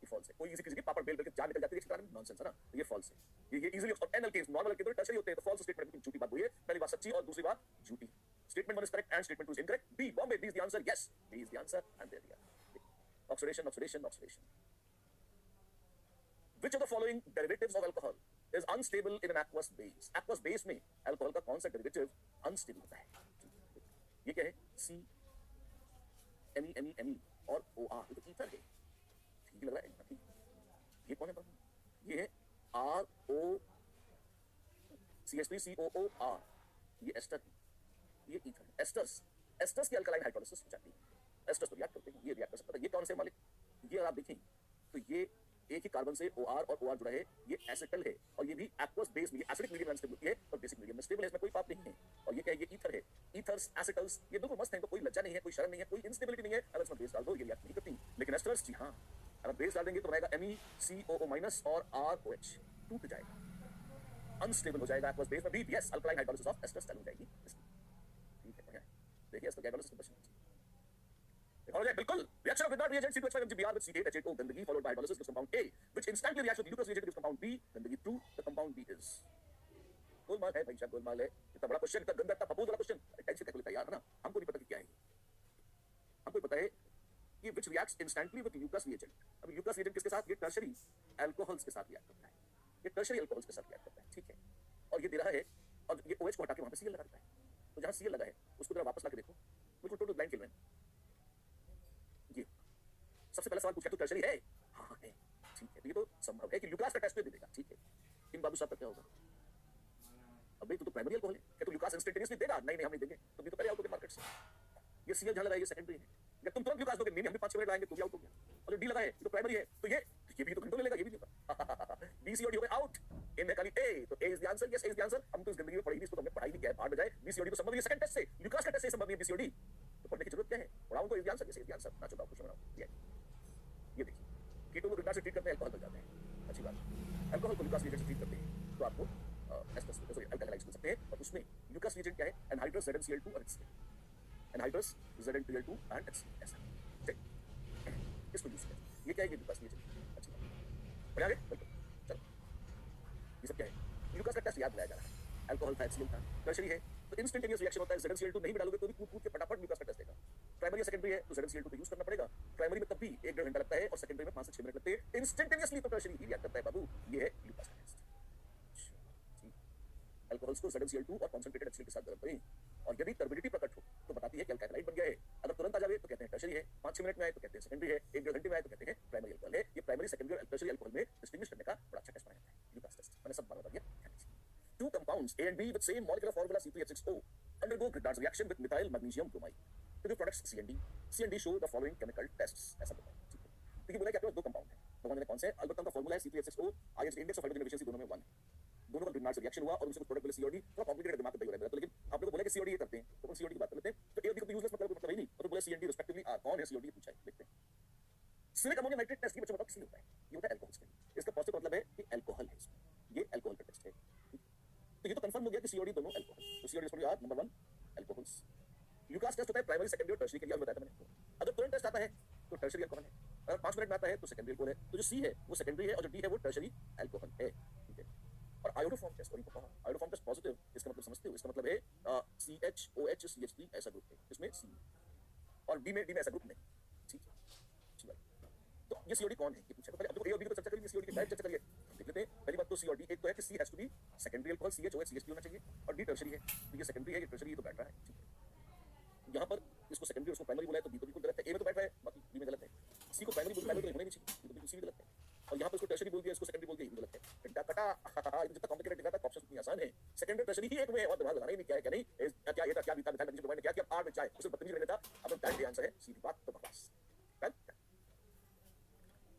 ये फॉल्स है। कोई इजी किसी की पापड़ बेल करके जान निकल जाती है, इसका नॉनसेंस है ना, ये फॉल्स है। ये इजीली, और एन अल्केन्स नॉर्मल अल्केन तो टर्शरी होते हैं, तो फॉल्स स्टेटमेंट में झूठी बात हुई है, पहली बात सच्ची और दूसरी बात झूठी। Statement 1 is correct and statement 2 is incorrect, B Bombay, B is the answer, yes B is the answer, and there we are. Oxidation oxidation oxidation, which of the following derivatives of alcohol is unstable in an aqueous base? aqueous base में alcohol का कौन सा derivative unstable होता है? ये क्या है, C Me और OR, ये तो ईथर है, ठीक लग रहा है ना, ये कौन है, ये है RO CH3COOR, ये एस्टर है, ये ईथर है। एस्टर्स, एस्टर्स की अल्कलाइन हाइड्रोलिसिस हो जाती है, एस्टर्स तो रिएक्ट करते हैं, ये रिएक्ट कर सकता है। ये कौन से मालिक, ये अगर आप देखें तो ये एक ही कार्बन से OR और OR जुड़ा है, ये एसिटल है, और ये भी एक्वस बेस में, ये एसिडिक मीडियम में अनस्टेबल होती है और बेसिक मीडियम में स्टेबल है, इसमें कोई पाप नहीं है। और ये क्या है, ये ईथर है, ईथर्स एसिटल्स, ये बिल्कुल मस्त है, तो कोई लज्जा नहीं है, कोई शर्म नहीं है, कोई इंस्टेबिलिटी नहीं है। अगर इसमें बेस डाल दो ये रिएक्ट नहीं करती, लेकिन एस्टर्स जी हाँ, अगर बेस डाल देंगे तो रहेगा MeCOO- और ROH, टूट जाएगा, अनस्टेबल हो जाएगा एक्वस बेस में भी, yes alkaline hydrolysis of esters चालू हो जाएगी। ठीक है, देखिए एस्टर हाइड्रोलिसिस का क्वेश्चन हो जाए बिल्कुल। Reaction of Grignard reagent C2H5MgBr with C8H8O, गंदगी followed by hydrolysis gives compound A, which instantly reacts with glucose reagent gives compound B, गंदगी 2, the compound B is, Golmaal है भाई साहब, गोलमाल है, इतना बड़ा क्वेश्चन, इतना गंदा, इतना फपूज वाला क्वेश्चन, टेंशन क्या लेता है यार, है ना, हमको नहीं पता कि क्या है, हमको पता है कि which reacts instantly with Lucas reagent। अब Lucas reagent किसके साथ, ये टर्शरी अल्कोहल्स के साथ रिएक्ट करता है, ये टर्शरी अल्कोहल्स के साथ रिएक्ट करता है, ठीक है, और ये दे रहा है, और ये OH को हटा के वहां पे Cl लगा देता है, तो जहां Cl लगा है उसको जरा वापस लाके देखो, बिल्कुल टोटल ब्लैंक खेल रहे हैं। सबसे पहला सवाल पूछा तो टर्शरी है, हाँ है, ठीक है, तो ये तो संभव है कि ल्यूकास का टेस्ट दे देगा, ठीक है। इन बाबू साहब का क्या होगा, अबे तू तो प्राइमरी अल्कोहल है, क्या तू ल्यूकास इंस्टेंटेनियसली देगा, नहीं नहीं हम नहीं देंगे, तुम भी तो पहले आउट हो गए मार्केट से, ये Cl जहां लगाया ये सेकेंडरी है, जब तुम तुरंत ल्यूकास दोगे, नहीं हम भी 5-6 मिनट लगाएंगे, तू भी आउट हो गया, और जो डी लगाए तो प्राइमरी है, तो ये भी तो घंटों में लेगा, ये भी नहीं होगा, बी सी और डी हो गए आउट, इन खाली ए, तो A is the answer, yes A is the answer. हम तो इस जिंदगी में पढ़ी नहीं, इसको तो हमने पढ़ाई नहीं किया है, बाहर बजाए बी सी और डी तो संभव है सेकंड टेस्ट से, ल्यूकास का टेस्ट से संभव नहीं है बी सी और डी, तो पढ़ने की जरूरत क्या है, पढ़ाऊं तो is the answer, yes is the answer, ना चुनाव कुछ बनाओ, ये देखिए कीटोन को ग्रिग्नार्ड से ट्रीट करते हैं, अल्कोहल बन जाते हैं, अच्छी बात, अल्कोहल को ल्यूकास रिएजेंट से ट्रीट करते हैं तो आपको एस्टर्स सॉरी अल्कालाइड्स मिल सकते हैं, और उसमें ल्यूकास रिएजेंट क्या है, एनहाइड्रस ZnCl2 और HCl, anhydrous ZnCl2 and HCl, ऐसा ठीक, इसको यूज करें, ये क्या है, ये ल्यूकास रिएजेंट, अच्छी बात, बढ़िया आगे बिल्कुल, चलो ये सब क्या है, ल्यूकास का टेस्ट याद दिलाया जा रहा है, अल्कोहल था, HCl था, टर्शरी है, तो इंस्टेंटेनियस रिएक्शन होता है, ZnCl2 नहीं भी डालोगे तो भी कूद के फटाफट ल्यूकास का टेस्ट देगा। प्राइमरी या सेकेंडरी है तो ZnCl2 तो यूज करना पड़ेगा, प्राइमरी में तब भी 1-1.5 घंटा लगता है और सेकेंडरी में 5 से 6 मिनट लगते हैं, इंस्टेंटेनियसली तो टर्शरी ही रिएक्ट करता है बाबू, ये है ल्यूकास का टेस्ट। अल्कोहल्स को ZnCl2 और कॉन्सेंट्रेटेड HCl के साथ गर्म करें और यदि टर्बिडिटी प्रकट हो तो बताती है कि अल्काइलाइड बन गया है। अगर तुरंत आ जाए तो कहते हैं टर्शरी है, 5-6 मिनट में आए तो कहते हैं सेकेंडरी है, 1-1.5 घंटे में आए तो कहते हैं प्राइमरी अल्कोहल है। ये प्राइमरी, सेकेंडरी और टर्शरी अल्कोहल में डिस्टिंग्विश करने का बड़ा अच्छा टेस्ट बनाया जाता है, यूकास टेस्ट। मैंने सब बता दिया। Two compounds A and B with same molecular formula C3H6O undergo Grignard's reaction with methyl magnesium bromide to give products C and D. C and D show the following chemical tests. ऐसा बोला है, ठीक है। तो ये बोला कि आपके पास दो कंपाउंड हैं, भगवान ने कौन से? अलबत्ता उनका फॉर्मूला है C3H6O, IH index of hydrogen efficiency दोनों में 1 है। दोनों का Grignard's रिएक्शन हुआ और उनसे कुछ प्रोडक्ट मिले COD। थोड़ा कॉम्प्लिकेटेड दिमाग पे हो रहा है, तो लेकिन आप लोग बोले कि COD ये करते हैं तो अपन COD की बात कर लेते हैं। तो A और B को यूजलेस मतलब ही नहीं, तो बोले C and D रिस्पेक्टिवली कौन है COD पूछा है, देखते हैं। सिलिक अमोनियम नाइट्रेट टेस्ट की बच्चों बताओ किसलिए होता है? ये होता है अल्कोहल्स के लिए। इसका पॉजिटिव मतलब है कि अल्कोहल है इसमें, ये अल्कोहल का टेस्ट है। तो ये तो कंफर्म हो गया कि COD दोनों अल्कोहल। तो COD इज याद नंबर 1 अल्कोहल्स। यूकास टेस्ट होता है प्राइमरी, सेकेंडरी और टर्शरी के लिए, और बताया था मैंने। अगर तुरंत टेस्ट आता है तो टर्शरी अल्कोहल है, अगर 5 मिनट में आता है तो सेकेंडरी अल्कोहल है। तो जो C है वो सेकेंडरी है और जो D है वो टर्शरी अल्कोहल है, ठीक है। और आयोडोफॉर्म टेस्ट, और इनको कहा आयोडोफॉर्म टेस्ट पॉजिटिव, इसका मतलब समझते हो? इसका मतलब है CHOH CH3 ऐसा ग्रुप है, इसमें C और D में ऐसा ग्रुप नहीं, ठीक है। अच्छी बात। तो ये COD कौन है ये पूछा, तो पहले अब देखो A और B की तो चर्चा करेंगे, COD की डायरेक्ट चर्चा करिए। देख लेते हैं। पहली बात तो C और D, एक तो है कि C has to be secondary alcohol, CHOH CH3 होना चाहिए, और D टर्शरी है। तो ये सेकेंडरी है, ये टर्शरी, ये तो बैठ रहा है, ठीक है। यहाँ पर इसको सेकेंडरी उसको प्राइमरी बोला है, तो B तो बिल्कुल गलत है। A में तो बैठ रहा है, बाकी B में गलत है। C को प्राइमरी बोलना होना नहीं चाहिए, ये तो बिल्कुल C भी गलत है। और यहाँ पर इसको टर्शरी बोल दिया, इसको सेकेंडरी बोल दिया, ये भी गलत है। डंडा कटा। ये जितना कॉम्प्लिकेटेड दिखा था, ऑप्शन इतनी आसान है। सेकेंडरी टर्शरी ही एक में है, और दिमाग लगाना ही नहीं, क्या है क्या नहीं, क्या ये था, क्या बीता, मिथाइल मैग्नीशियम ब्रोमाइड ने क्या किया, 8 में चाय, उसे बदतमीजी रहने था। अब डायरेक्ट आंसर है, सीधी बात, तो बकवास।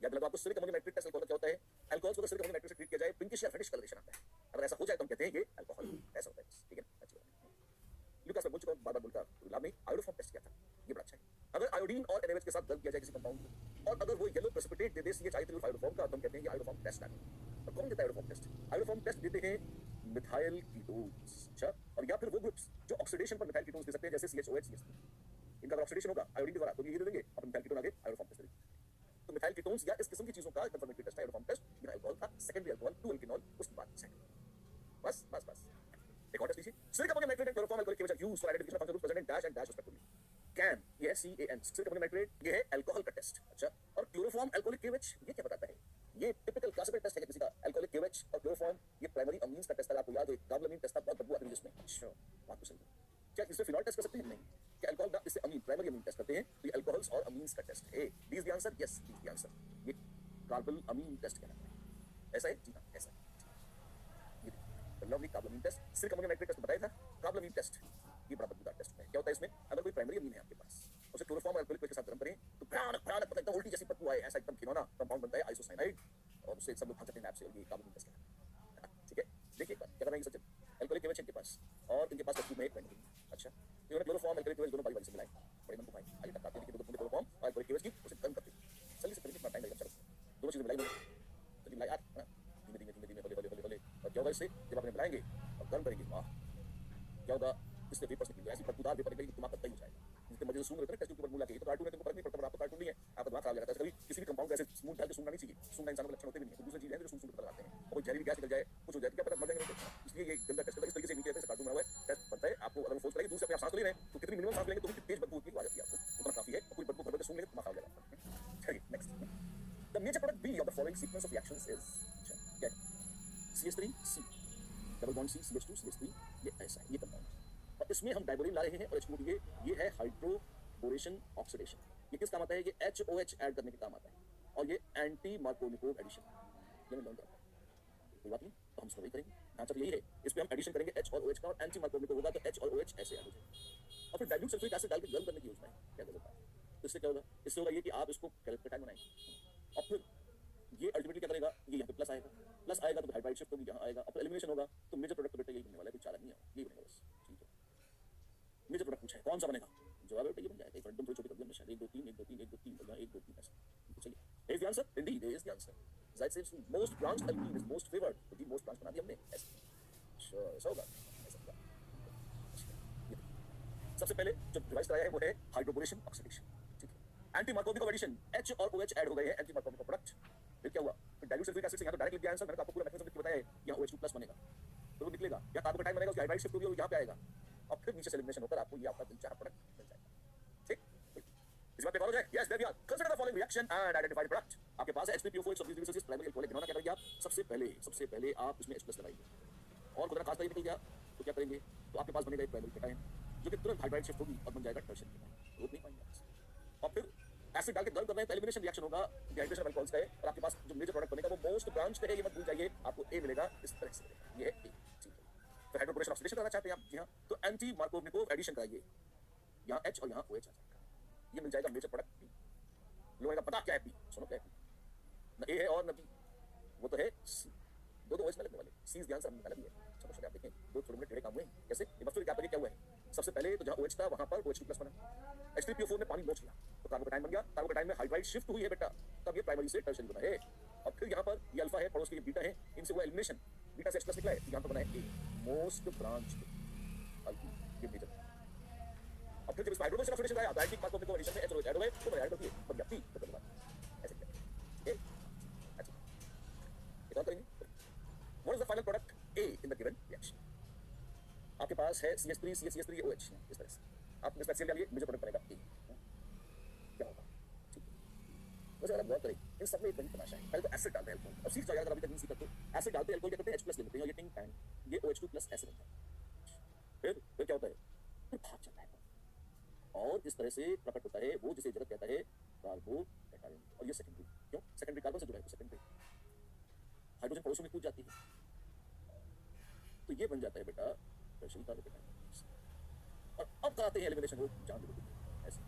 याद लगा आपको सिलिक अमोनियम नाइट्रेट टेस्ट अल्कोहल क्या होता है? अल्कोहल को सिलिक अमोनियम नाइट्रेट से ट्रीट किया जाए, पिंकिश या रेडिश कलरेशन आता है। अगर ऐसा हो जाए तो हम कहते हैं ये अल्कोहल, ऐसा होता है, ठीक है। अच्छी बात। यूकास में बोल चुका हूं, बार-बार बोलता हूं, लाभ नहीं। आयोडोफॉर्म टेस्ट क्या था, ये बड़ा अच्छा है। अगर आयोडीन और NaOH के साथ गर्म किया जाए किसी कंपाउंड को, और अगर वो येलो प्रेसिपिटेट दे दे CH3 आयोडोफॉर्म का, तो हम कहते हैं ये आयोडोफॉर्म टेस्ट है। और कौन देता है आयोडोफॉर्म टेस्ट? आयोडोफॉर्म टेस्ट देते हैं मिथाइल कीटोन्स, अच्छा, और या फिर वो ग्रुप्स जो ऑक्सीडेशन पर मिथाइल कीटोन्स दे सकते हैं, जैसे CHOH CH3। इनका अगर ऑक्सीडेशन होगा आयोडीन के द्वारा तो ये दे देंगे, अपन मिथाइल कीटोन आगे आयोडोफॉर्म टेस्ट देंगे। तो मिथाइल कीटोन्स या इस किस्म की चीजों का कंफर्मेटरी टेस्ट है आयोडोफॉर्म टेस्ट। बिना अल्कोहल था, सेकेंडरी अल्कोहल 2 एल्किनॉल, उसके बाद सेकेंडरी। बस एक और टेस्ट लीजिए। सिलिक ammonium nitrate and chloroform alcoholic chemical used for identification of functional groups present in dash and dash respectively. Can, ये है CAN, सिलिक अमोनियम नाइट्रेट, ये है अल्कोहल का टेस्ट, अच्छा। और क्लोरोफॉर्म अल्कोहलिक KOH, ये क्या बताता है? ये टिपिकल क्लासिकल टेस्ट है किसी का, अल्कोहलिक KOH और क्लोरोफॉर्म, ये प्राइमरी अमीन्स का टेस्ट है। आपको याद है कार्बोलामीन टेस्ट था, बहुत बदबू आती है जिसमें, अच्छा, बात तो सही है। क्या इससे फिनॉल टेस्ट कर सकते हैं? नहीं। क्या अल्कोहल का इससे अमीन, प्राइमरी अमीन टेस्ट करते हैं, तो ये अल्कोहल्स और अमीन्स का टेस्ट है। D is the answer, yes D is the answer. ये कार्बल अमीन टेस्ट कहलाता है, ऐसा है जी हाँ, ऐसा है। लवली कार्बोलामीन टेस्ट, सिलिक अमोनियम नाइट्रेट टेस्ट बताया था। कार्बोलामीन टेस्ट ये बड़ा मजेदार टेस्ट है। क्या होता है इसमें? अगर कोई प्राइमरी अमीन है आपके पास, उसे क्लोरोफॉर्म अल्कोहलिक के साथ गर्म करें तो भयानक पता एकदम उल्टी जैसी बदबू आए, ऐसा एकदम घिनौना कंपाउंड बनता है आइसोसाइनाइड, और उससे सब लोग भाग जाते हैं लैब से, और ये कार्बोलामीन टेस्ट है, ठीक है। देखिए एक बार क्या कर रहे हैं सचिन, अल्कोहलिक KOH इनके पास, और इनके पास में एक प्राइमरी, अच्छा। तो इन्होंने क्लोरोफॉर्म अल्कोहलिक KOH दोनों बारी से मिलाए, बड़े मन को भाई आइए तक आते हैं, देखिए दो क्लोरोफॉर्म और अल्कोहलिक KOH की उसे गर्म करते हैं। जल्दी से करके कितना टाइम लगेगा, चलो दोनों चीजें मिलाई तो मिलाई यार, धीमे हौले, और क्या होगा इससे जब आपने मिलाएंगे और गर्म करेंगे, वाह क्या होगा, इससे वेपर्स निकलेंगे, ऐसी बदबूदार वेपर निकलेगी, दिमाग कतई हो जाएगा। जितने मजे से सूंघ रहे थे ना टेस्ट ट्यूब पर मुंह लगे, तो कार्टून है, तुमको फर्क नहीं पड़ता, आपको कार्टून नहीं है, आपका दिमाग खराब हो जाता है। कभी किसी भी कंपाउंड ऐसे स्मूथ डाल के सूंघना नहीं चाहिए, सूंघना इंसान के लक्षण होते भी नहीं है। तो दूसरी चीज है जो सूंघ कर लगाते हैं, और कोई जहरीली गैस निकल जाए, कुछ हो जाए, क्या पता मर जाएंगे। इसलिए ये गंदा टेस्ट है, इस तरीके से नीचे कार्टून बना हुआ है, टेस्ट बनता है। आपको अगर फोर्स करेंगे दूर से अपने आप सांस ले रहे हैं तो कितनी मिनिमम सांस लेंगे तो कितनी तेज बदबू होती है, आ जाती है आपको, उतना काफी है। पूरी बदबू भर सूंघ लेंगे तो खराब हो जाएगा। चलिए next, the major product B of the following sequence of reactions is, क्या CH3 C double bond C CH2 CH3, ये ऐसा है, ये कंपाउंड, और इसमें हम डाइबोलिन ला रहे हैं और H2O, ये है हाइड्रोबोरेशन ऑक्सीडेशन। ये किस काम आता है? ये HOH ऐड करने के काम आता है, और ये एंटी मार्कोनिकोव एडिशन, ये मैं लर्न करता हूं, कोई बात नहीं, तो हम इसको वही करेंगे। आंसर यही है, इस पे हम एडिशन करेंगे H और OH का, और एंटी मार्कोनिकोव होगा तो H और OH ऐसे ऐड हो जाएंगे। और फिर डाइल्यूट सल्फ्यूरिक एसिड डाल के गर्म करने की योजना है, क्या गजब है। तो इससे क्या होगा? इससे होगा ये कि आप इसको कैल्कुलेटाइन बनाएंगे, और फिर ये अल्टीमेटली क्या करेगा, ये यहाँ पे प्लस आएगा तो हाइड्राइड शिफ्ट होगी, यहाँ आएगा, और फिर एलिमिनेशन होगा। तो मेजर प्रोडक्ट बेटा यही बनने वाला है, कुछ चालक नहीं है, यही बनेगा बस, ठीक है। मेजर प्रोडक्ट पूछा है कौन सा बनेगा, जवाब बेटा ये बन जाएगा, एकदम थोड़ी छोटी कर दिया शायद, 1 2 3 1 2 3 1 2 3 और यहाँ 1 2 3 ऐसे। तो चलिए, is the answer, Indeed is the answer. जाहिर से most branched alkene is most favoured, तो दी मोस्ट ब्रांच बना दी हमने, ऐसे श्योर ऐसा होगा, ऐसा होगा। सबसे पहले जो डिवाइस कराया है वो है हाइड्रोबोरेशन ऑक्सीडेशन, ठीक है। एंटी मार्कोनिकोव एडिशन, H और OH ऐड हो गए हैं, एंटी मार्कोनिकोव प्रोडक्ट। फिर क्या हुआ? फिर डाइल्यूट सल्फ्यूरिक एसिड से यहाँ तो डायरेक्ट लिख दिया आंसर, मैंने आपको पूरा मैकेनिज्म लिख के बताया है। यहाँ OH2+ बनेगा तो वो निकलेगा, या कार्बोकेटाइन बनेगा, उसकी हाइड्राइड शिफ्ट होगी, वो यहाँ पे आएगा, और फिर नीचे से एलिमिनेशन होकर आपको ये आपका दिलचाहा प्रोडक्ट मिल जाएगा, ठीक। इस बात पे गौर हो जाए, yes there we are, consider the following reaction and identify the product. आपके पास है H3PO4 120 degree Celsius primary alcoholic, क्या करेंगे आप? सबसे पहले आप इसमें H+ लगाइए, और खुदा खास निकल गया तो क्या करेंगे, तो आपके पास बनेगा एक प्राइमरी कैटायन जो कि तुरंत हाइड्राइड शिफ्ट होगी और बन जाएगा टर्शियरी कैटायन, रोक नहीं पाएंगे आप। और फिर एसिड डाल के गर्म कर रहे हैं तो एलिमिनेशन रिएक्शन होगा, डिहाइड्रेशन ऑफ अल्कोहल्स का है और आपके पास जो मेजर प्रोडक्ट बनेगा वो मोस्ट ब्रांच है, ये मत भूल जाइए, आपको ए मिलेगा इस तरह से, ये है ए, ठीक है। तो हाइड्रोक्लोरेशन ऑक्सीडेशन करना चाहते हैं आप, जी हाँ, तो एंटी मार्कोवनिकोव एडिशन कराइए, यहाँ H और यहाँ OH आ जाएगा, ये मिल जाएगा मेजर प्रोडक्ट बी। लोगों का पता क्या है बी, सुनो क्या है बी, न ए है और न बी, वो तो है सी, दो OH में लगने वाले, सी ध्यान से निकाला भी है, समझ आप देखें, दो थोड़े मिनट टेढ़े काम हुए हैं, कैसे ये बस क्या क्या हुआ है, सबसे पहले तो जहाँ OH था वहाँ पर OH2 प्लस बना, H3PO4 ने पानी नोच लिया तो कार्बोकैटायन बन गया, कार्बोकैटायन में हाइड्राइड शिफ्ट हुई है बेटा, तब ये प्राइमरी से टर्शियरी बना है। और फिर यहाँ पर ये अल्फा है, पड़ोस के ये बीटा है, इनसे वो एलिमिनेशन बीटा से H+ निकला है, यहाँ पर बना है ए, मोस्ट ब्रांच अल्फा, ये मेजर। अब फिर जब इस हाइड्रोजन ऑक्सीडेशन आया डायरेक्ट मार्कोवनिकोव एडिशन में H और OH ऐड हो गए तो ऐड होती है बन गया पी, तो बन गया ऐसे क्या, ठीक है, अच्छा इतना करेंगे। What is the final product A in the given reaction? आपके पास है CH3 CH3 OH इस तरह से, आप इसका सेल डालिए, मेजर प्रोडक्ट बनेगा A, क्या होगा, ठीक है। वैसे अगर आप गौर करें इन सब में एक बड़ी तमाशा है, पहले तो एसिड डालते हैं अल्कोहल, अब सीख जाओ अगर अभी तक नहीं सीखा तो एसिड डालते हैं अल्कोहल क्या करते हैं H+ ले लेते हैं और ये टिंग टैंग ये OH2 प्लस एसिड बनता है, फिर क्या होता है, फिर भाग जाता है और इस तरह से प्रकट होता है वो जिसे जगत कहता है कार्बोकैटायन, और ये सेकेंडरी, क्यों सेकेंडरी कार्बन से जुड़ा है तो सेकेंडरी, हाइड्रोजन पड़ोसों में कूद जाती है तो ये बन जाता है बेटा टर्शियरी कार्बोकैटायन। और अब कराते हैं एलिमिनेशन, वो जान दो ऐसे,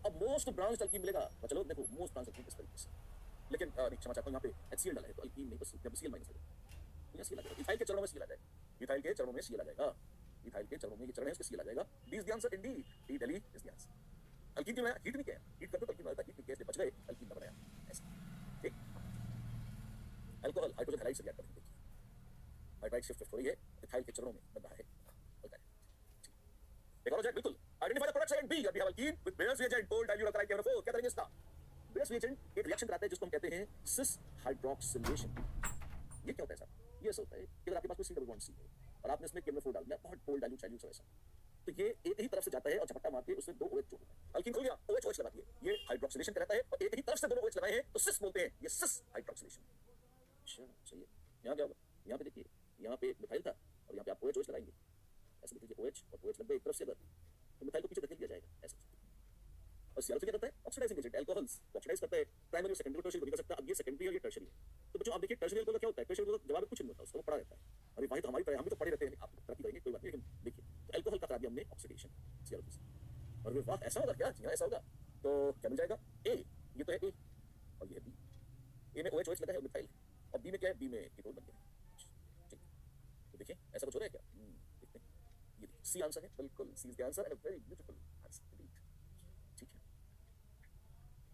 अब मोस्ट ब्रांच अल्कीन मिलेगा, चलो देखो मोस्ट ब्रांच अल्कीन इस तरीके से, लेकिन नहीं क्षमा चाहता हूँ, यहाँ पे HCl डाला है तो अल्कीन नहीं, बस जब Cl माइनस है तो यहाँ Cl आ जाएगा, इथाइल के चरणों में Cl आ जाएगा, इथाइल के चरणों में Cl आ जाएगा, इथाइल के चरणों में ये चरण है उसके Cl आ जाएगा, D is the answer Indeed, D Delhi is the answer. Alkyne क्यों बनाया, हीट नहीं किया, हीट करते तो अल्कीन बनता, हीट नहीं किया इसलिए बच गए, अल्कीन ना बनाया ऐसे, ठीक। अल्कोहल हाइड्रोजन हैलाइड से रिएक्ट करते हैं, हाइड्राइड शिफ्ट हो रही है, इथाइल के चरणों में बन रहा है अल्काइल, ठीक। एक और जाए बिल्कुल, identify the product second B, अभी हम alkene with Baeyer's reagent bold dilute alkyl KMnO4, क्या करेंगे इसका, बेयर्स रिएजेंट एक रिएक्शन कराते हैं जिसको हम कहते हैं सिस हाइड्रोक्सिलेशन। ये क्या होता है साहब, ये ऐसा होता है कि अगर आपके पास कोई C डबल बॉन्ड C है और आपने इसमें KMnO4 डाल दिया, बहुत बोल्ड डाइल्यूट सॉल्यूट ऐसा, तो ये एक ही तरफ से जाता है और झपट्टा मार के उसमें दो OH जोड़ता है, अल्कीन खुल गया OH OH लगा दिए, ये हाइड्रोक्सिलेशन कहलाता है, और एक ही तरफ से दोनों OH लगाए हैं तो सिस बोलते हैं, ये सिस हाइड्रोक्सिलेशन। अच्छा सही है, यहाँ क्या होगा, यहाँ पे देखिए यहाँ पे मिथाइल था और यहाँ पे आप OH OH लगाएंगे, ऐसे देखिए OH और OH लग गए एक तरफ से, अगर तो मिथाइल को पीछे धकेल दिया जाएगा ऐसे, और CL क्या करता है, ऑक्सीडाइजिंग एजेंट, अल्कोहल्स ऑक्सीडाइज करता है, प्राइमरी और सेकेंडरी टर्शियरी बन सकता है, अब ये सेकेंडरी और ये टर्शियरी। तो बच्चों आप देखिए टर्शियरी अल्कोहल क्या होता है, टर्शियरी अल्कोहल जवाब कुछ नहीं होता, उसका पड़ा रहता है, अरे भाई तो हमारी तरह हम भी तो पड़े रहते हैं, आप तरक्की करेंगे कोई बात नहीं, लेकिन देखिए तो अल्कोहल का करा दिया हमने ऑक्सीडेशन CL से, और वाह ऐसा होगा क्या, जी ऐसा होगा, तो क्या मिल जाएगा A, ये तो है A और ये है B, A में OH OH लगा है मिथाइल, और B में क्या है, B में कीटोन बन गया, ठीक। तो देखिए ऐसा कुछ हो रहा है क्या, देखते हैं, ये C आंसर है, बिल्कुल C is the answer and a very beautiful answer, ठीक है।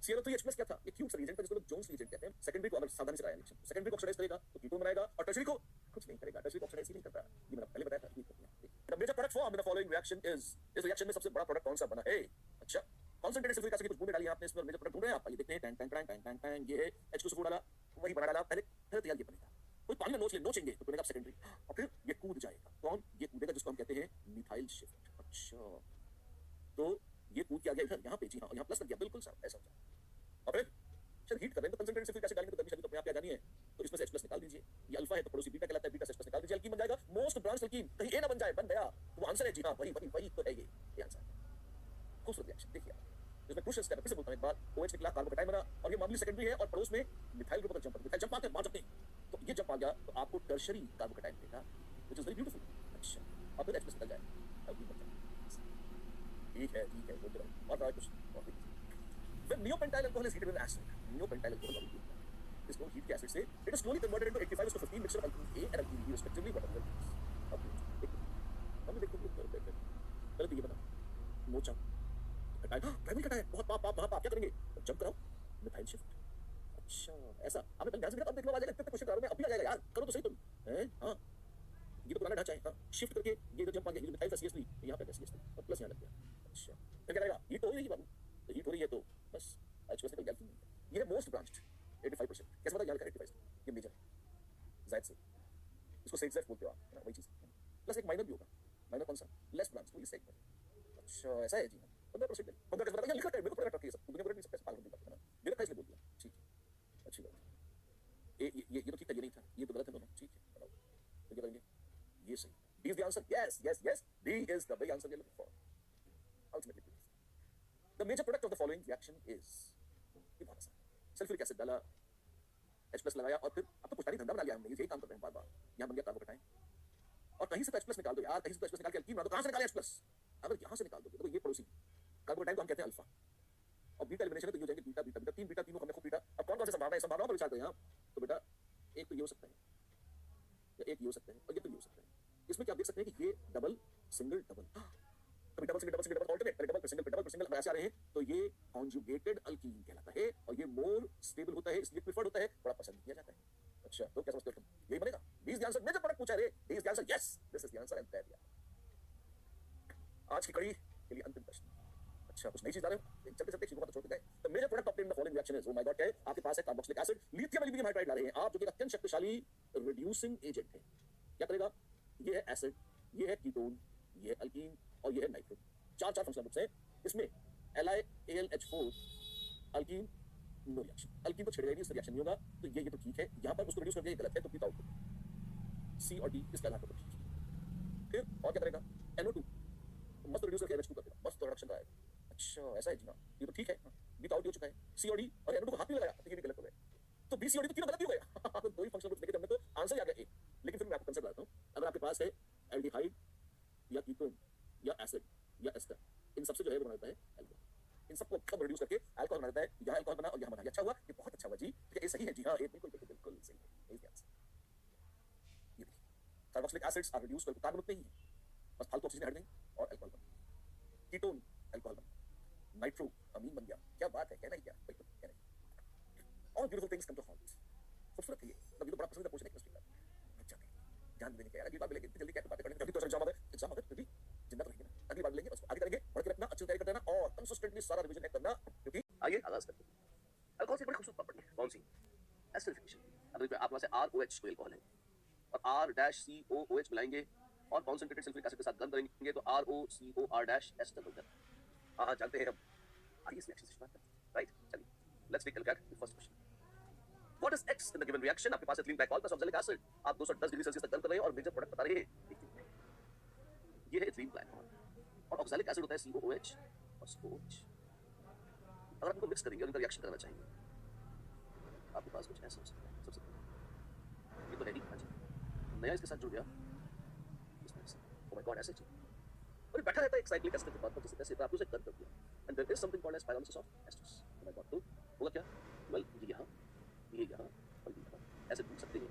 ClO3H+ क्या था, ये क्यूट रिएजेंट था जिसको लोग जोन्स रिएजेंट कहते हैं, सेकेंडरी को अगर सावधानी से रिएक्शन, सेकेंडरी को ऑक्सीडाइज करेगा तो कीटोन बनाएगा और टर्शियरी को कुछ नहीं करेगा, टर्शियरी को ऑक्सीडाइज नहीं करता, ये मैंने पहले बताया था, ये करते हैं। The major product form in the following reaction is, इस रिएक्शन में सबसे बड़ा प्रोडक्ट कौन सा बना है, अच्छा कंसंट्रेटेड सल्फ्यूरिक एसिड की कुछ बूंदें डाली आपने इसमें, मेजर प्रोडक्ट ढूंढ रहे हैं आप, ये देखते हैं, Tang Tang Tang Tang Tang, ये है H2SO4 डाला, वही बना डाला पहले, फिर तैयार ये बनेगा, कोई पानी में नोचेंगे तो बनेगा सेकेंडरी, और फिर ये कूद जाएगा, कौन ये कूदेगा जिसको हम कहते हैं मिथाइल शिफ्ट। अच्छा तो ये कूद के आ गया इधर, यहाँ पे जी हाँ, यहाँ प्लस लग गया, बिल्कुल सर ऐसा हो जाए, और फिर चल हीट कर रहे हैं तो कंसंट्रेटेड सल्फ्यूरिक एसिड डालेंगे तो कभी तो यहाँ पे आ जानी है, तो इसमें से H+ निकाल दीजिए, ये अल्फा है तो पड़ोसी बीटा कहलाता है, बीटा से H+ निकाल दीजिए, अल्कीन बन जाएगा, मोस्ट ब्रांच अल्कीन, कहीं A ना बन जाए, बन गया तो आंसर है जी हाँ, वही वही वही तो है, ये आंसर है। खूबसूरत रिएक्शन देखिए आप, इसमें क्रूशियल स्टेप फिर से बोलता हूं एक बार, OH निकला, कार्बोकैटायन बना, और ये मामूली सेकेंडरी है, और पड़ोस में मिथाइल ग्रुप का जंप, मिथाइल जंप आते हैं, बाहर जंपते हैं, तो ये जंप आ गया तो आपको टर्शियरी कार्बोकैटायन मिलेगा, व्हिच इज वेरी ब्यूटीफुल। अच्छा अब फिर H+ निकल जाए, अल्कीन बन जाए, ठीक है बोलते रहो, और कुछ और when neopentyl alcohol is heated with acid, neopentyl alcohol इसको हीट के एसिड से it is slowly converted into 85:15 mixture of alkene A and alkene B respectively, but अब हमने देखो पहले तो ये बना मोचा प्राइमरी कटा है, बहुत पाप क्या करेंगे, जंप कराओ मिथाइल शिफ्ट। अच्छा ऐसा आपने ध्यान से देखा, अब देख लो आ जाएगा, इतने क्वेश्चन करो मैं अभी आ जाएगा यार, करो तो सही तुम हैं, हाँ ये तो पुराना ढांचा है, हाँ शिफ्ट करके ये इधर जंप आ गया, ये मिथाइल का CH3 यहाँ पे CH3 और प्लस यहाँ लग गया। अच्छा फिर क्या करेगा, हीट हो रही है बाबू, तो हीट हो रही है तो बस H+ निकल गया, ये मोस्ट ब्रांच्ड 85%, कैसे पता, याद कर 85, ये मेजर जायद से, इसको सेक्स बोलते हो आप, है ना वही चीज, प्लस एक माइनर भी होगा, माइनर कौन सा, लेस ब्रांच, तो ये सेक। अच्छा ऐसा है जी हाँ, 15% 15 कैसे पता, लिखा है मेरे को पता है, ये सब दुनिया भर नहीं, सब कैसे पागल होती है ना, मेरा था इसलिए बोल दिया, ठीक है अच्छी बात। ये तो ठीक था, ये नहीं था, ये तो गलत है दोनों, ठीक है। answer. Yes. D is the very answer you're looking for. Ultimately, the major product of the following reaction is sulphuric acid डाला, H+ लगाया और फिर अब तो पुष्टानी धंधा बना लिया हमने, यही काम कर रहे हैं बार-बार। यहाँ बन गया कार्बोकेटाइन और कहीं से तो H+ निकाल दो यार, कहीं से तो H+ निकाल के एल्कीन बना दो। कहाँ से निकालें H+? अगर यहाँ से निकाल दोगे तो ये पड़ोसी कार्बोकेटाइन को हम कहते हैं अल्फा और बीटा एलिमिनेशन है तो ये हो जाएंगे बीटा बीटा बीटा, तीन बीटा, तीनों हमने खूब बीटा। अब कौन कौन से संभावना है, संभावनाओं पर विचार करें आप तो बेटा एक तो ये हो सकता है या एक ये हो सकता है और ये तो ये हो सकता है। इसमें क्या आप देख सकते हैं कि ये डबल सिंगल डबल, कभी double single double single double alternate, पहले डबल फिर सिंगल फिर डबल फिर सिंगल ऐसे आ रहे हैं तो ये कॉन्जुगेटेड अल्कीन कहलाता है और ये मोर स्टेबल होता है, इसलिए प्रेफर्ड होता है, बड़ा पसंद किया जाता है। अच्छा तो क्या समझते हो तुम, यही बनेगा? This the answer, major product पूछा रे, this the answer, yes this is the answer and that यार। आज की कड़ी के लिए अंतिम प्रश्न। अच्छा कुछ नई चीज आ रहे हो, चलते चलते चीजों को तो छोड़ के गए। The major product of the following reaction is, oh my God, क्या है आपके पास है carboxylic acid, lithium aluminium hydride ला रहे हैं आप जो कि अत्यंत शक्तिशाली रिड्यूसिंग एजेंट है। क्या करेगा, ये है एसिड, ये है कीटोन, ये है अल्कीन और ये है नाइट्रो, चार फंक्शनल ग्रुप्स हैं। इसमें LiAlH4 alkyne no reaction, alkyne को छेड़ेगा नहीं, इससे रिएक्शन नहीं होगा, तो ये तो ठीक है। यहाँ पर उसको रिड्यूस करके ये गलत है, तो विदाउट C और D इसका आधार पर ठीक है। फिर और क्या करेगा, NO2 मस्त रिड्यूस करके NH2 कर देगा, मस्त रिडक्शन रहा है। अच्छा ऐसा है जी, हाँ ये तो ठीक है, विदाउट हो चुका है। C और D और NO2 को हाथ नहीं लगाया तो ये भी गलत हो गया, तो B C और D तो तीनों गलत ही हो गया। तो दो ही फंक्शनल ग्रुप्स देखे हमने तो आंसर आ गया एक। लेकिन फिर मैं आपको कंसेप्ट बताता हूँ, अगर आपके पास है एल्डिहाइड या कीटोन या एसिड या एस्टर, इन सबसे जो है वो बना देता है अल्कोहल, इन सबको कब रिड्यूस करके अल्कोहल बना देता है। यहाँ अल्कोहल बना और यहाँ बना, अच्छा हुआ, ये बहुत अच्छा हुआ जी, ये सही है जी, हाँ ये बिल्कुल बिल्कुल बिल्कुल सही है, ये आंसर। ये देखिए कार्बोक्सिलिक एसिड्स आर रिड्यूस्ड करके कार्बन उतने ही है, बस फालतू ऑक्सीजन हट गई और अल्कोहल बन, कीटोन अल्कोहल बन, नाइट्रो अमीन बन गया। क्या बात है, कहना ही क्या, बिल्कुल कहना ही। All beautiful things come to hot, खूबसूरत है ये, मतलब ये तो बड़ा पसंद है पूछने केमिस्ट्री का। अच्छा ध्यान देने के यार, अगली बार मिलेंगे जल्दी, क्या बातें करेंगे, जल्दी तो एग्जाम आ गए क्योंकि जिंदा तो रहेंगे ना, अगली बार मिलेंगे, बस आगे करेंगे, बढ़ के रखना, अच्छी तैयारी करते रहना और कंसिस्टेंटली सारा रिवीजन करना, क्योंकि आइए आगाज करते हैं। अल्कोहल से बड़ी खूबसूरत प्रॉपर्टी है, कौन सी, एसिडिफिकेशन। अगर आपके पास ROH कोई अल्कोहल है और R-COOH मिलाएंगे और कॉन्सेंट्रेटेड सल्फ्यूरिक एसिड के साथ गर्म करेंगे तो ROCOR- एस्टर बनता है। हाँ जानते हैं हम, आइए इस रिएक्शन से शुरुआत करते हैं, राइट। चलिए let's take a look at the first question. What is X in the given reaction? आपके पास ethylene glycol plus oxalic acid, आप 210 डिग्री सेल्सियस तक गर्म कर रहे हैं और मेजर प्रोडक्ट बता रहे हैं। देखिए ये है एथिलीन ग्लाइकॉल और ऑक्सैलिक एसिड होता है COOH और SOH। अगर आप इनको मिक्स करेंगे और इनका रिएक्शन करना चाहेंगे आपके पास कुछ ऐसा हो सकता है। सबसे पहले ये तो है नहीं, अच्छा नया इसके साथ जुड़ गया इस तरह से, ओ माय गॉड ऐसे चीज और बैठा रहता है एक साइक्लिक एसिड के बाद पर जैसे आपने उसे कर दिया and there is something called as pyrolysis of esters. Oh my god, तो होगा क्या, वेल ये यहाँ और ये यहाँ ऐसे पूछ सकते हैं,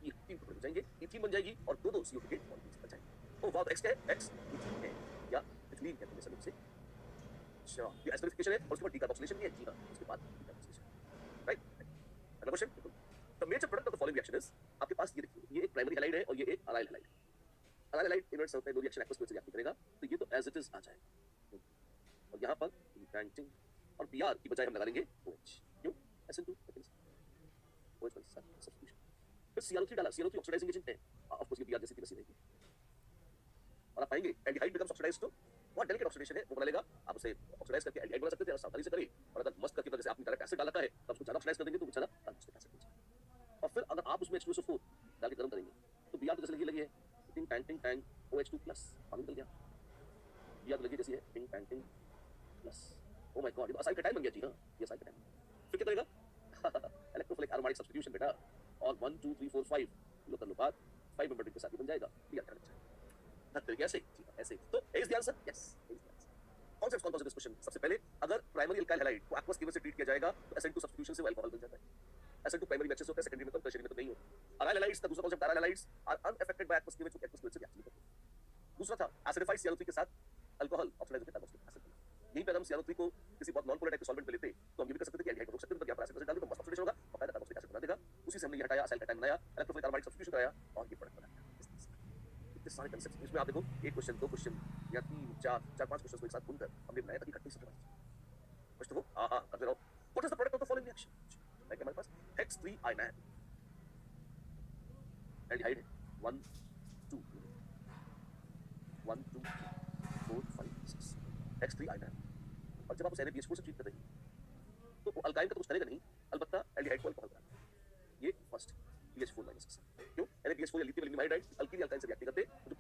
ये तीन टुकड़े हो जाएंगे, इथीन बन जाएगी और दो CO2 के मॉलिक्यूल्स बन जाएंगे। ओ वाह, तो X क्या है, X इथीन है या इथिलीन कहते हैं सभी से। अच्छा ये एस्टरिफिकेशन है और उसके बाद डीकार्बोक्सिलेशन भी है जी हाँ, उसके बाद डीकार्बोक्सिलेशन, राइट। अगला question, the major product of the following reaction is, आपके पास ये देखिए ये एक प्राइमरी हैलाइड है और ये एक अराइल हैलाइड है। अराइल हैलाइड इनर्ट होता है, दो रिएक्शन एक्वस से रिएक्ट करेगा तो ये तो एज इट इज आ जाएगा और यहाँ पर इंटैंटिंग और Br की बजाय हम लगा लेंगे OH, क्यों SN2 OH बन सब्स्टिट्यूशन। फिर ClO3 डाला, ClO3 ऑक्सीडाइजिंग एजेंट है, ऑफ कोर्स ये Br जैसी की वैसी रहेगी और आप पाएंगे एल्डिहाइड बिकम्स ऑक्सीडाइज्ड, तो बहुत डेलिकेट ऑक्सीडेशन है, वो बना लेगा, आप उसे ऑक्सीडाइज करके एल्डिहाइड बना सकते हैं, सावधानी से करें। और अगर मस्त करके जैसे आपने डायरेक्ट एसिड डाला है तब उसको ज्यादा ऑक्सीडाइज कर देंगे तो बेचारा कार्बोक्सिलिक एसिड बन जाएगा। और फिर अगर आप उसमें H2SO4 डाल के गर्म करेंगे तो Br तो जैसे लगी है टिंग टैंग OH2 प्लस, पानी निकल गया, Br तो लगी जैसी है टिंग Tang plus. O my God, ये तो असाइल कटायन बन गया जी हाँ, ये असाइल कटायन। फिर क्या करेगा इलेक्ट्रोफिलिक एरोमेटिक सब्स्टिट्यूशन बेटा, और 1 2 3 4 5 लो कर लो बात 5 मेंबर रिंग के साथ बन जाएगा Br का अच्छा धक तरीके से जी हाँ, ऐसे तो is the answer, yes is the answer. Concepts कौन कौन से दिस क्वेश्चन, सबसे पहले अगर प्राइमरी अल्काइल हैलाइड को एक्वस कीवर से ट्रीट किया जाएगा तो SN2 सब्स्टिट्यूशन से वो अल्कोहल बन जाता है। SN2 प्राइमरी में अच्छे से होता है, सेकेंडरी में तो टर्शियरी में तो नहीं होता। अराइल हैलाइड्स का दूसरा concept, aryl halides are unaffected by aqueous कीवर, एक्वस कीवर से रिएक्ट नहीं करते। दूसरा था एसिडिफाइड ClO3 के साथ अल्कोहल ऑक्सीडाइज होकर कार्बोक्सिलिक एसिड बनता है। यहीं पे हम ClO3 को किसी बहुत नॉन पोलर टाइप के सॉल्वेंट में लेते तो हम ये भी कर सकते थे कि एल्डिहाइड को रोक सकते थे, तो यहाँ पर एसिड डाल दो तो मस्त ऑक्सीडेशन होगा और फायदा कार्बोक्सिलिक एसिड बना देगा। उसी से हमने ये हटाया, असाइल कटायन बनाया, इलेक्ट्रोफिलिक एरोमेटिक सब्स्टिट्यूशन कराया और ये प्रोडक्ट बनाया। इतने सारे कांसेप्ट्स इसमें आप देखो, एक क्वेश्चन, दो क्वेश्चन या तीन चार पांच क्वेश्चंस को एक साथ बुनकर हमने बनाया ताकि इकट्ठे समझ कुछ तो वो हां करते रहो। What is the product of the following reaction, like हमारे पास X3 एल्डिहाइड है 1 2 1 2 4 5 6 X3 और जब आप उसे NaBH4 से ट्रीट कर रहे हैं तो वो अल्काइन का तो कुछ करेगा नहीं, अलबत्ता एल्डिहाइड को अल्कोहल बनाएगा। ये फर्स्ट BH4- के साथ, क्यों NaBH4 या लिथियम एल्यूमिनाइड अल्कीन अल्काइन से रिएक्ट करते, जो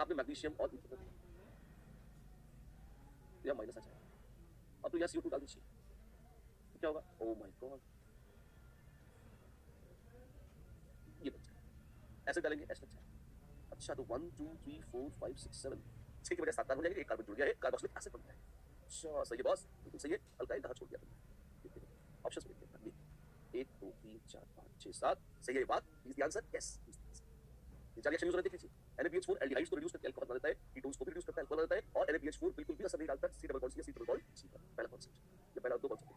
आपने मैग्नीशियम और ईथर कर दिया, तो यहाँ माइनस आ जाएगा। अब तो यहाँ CO2 डाल दीजिए, तो क्या होगा? ओ माय गॉड, ये बच गया। ऐसे डालेंगे, ऐसे बच जाएगा। अच्छा, तो 1 2 3 4 5 6 7 6 की वजह 7 कार्बन हो जाएंगे, एक कार्बन जुड़ गया है, कार्बोक्सिलिक एसिड बन गया है। अच्छा, सही है बॉस, बिल्कुल सही है। अल्काइल कहाँ छोड़ दिया तुमने? ऑप्शंस में देखते हैं। 1 2 3 4 5 6 7, सही है ये बात। Is the answer, yes. ये चार रिएक्शन यूज होने देख लीजिए। NaBH4 एल्डिहाइड्स को रिड्यूस करके अल्कोहल बना देता है, कीटोन्स को भी रिड्यूस करता है, अल्कोहल बना देता है, और NaBH4 बिल्कुल भी असर नहीं डालता C double bond C double bond C पर। पहला कॉन्सेप्ट, ये पहला दो कॉन्सेप्ट।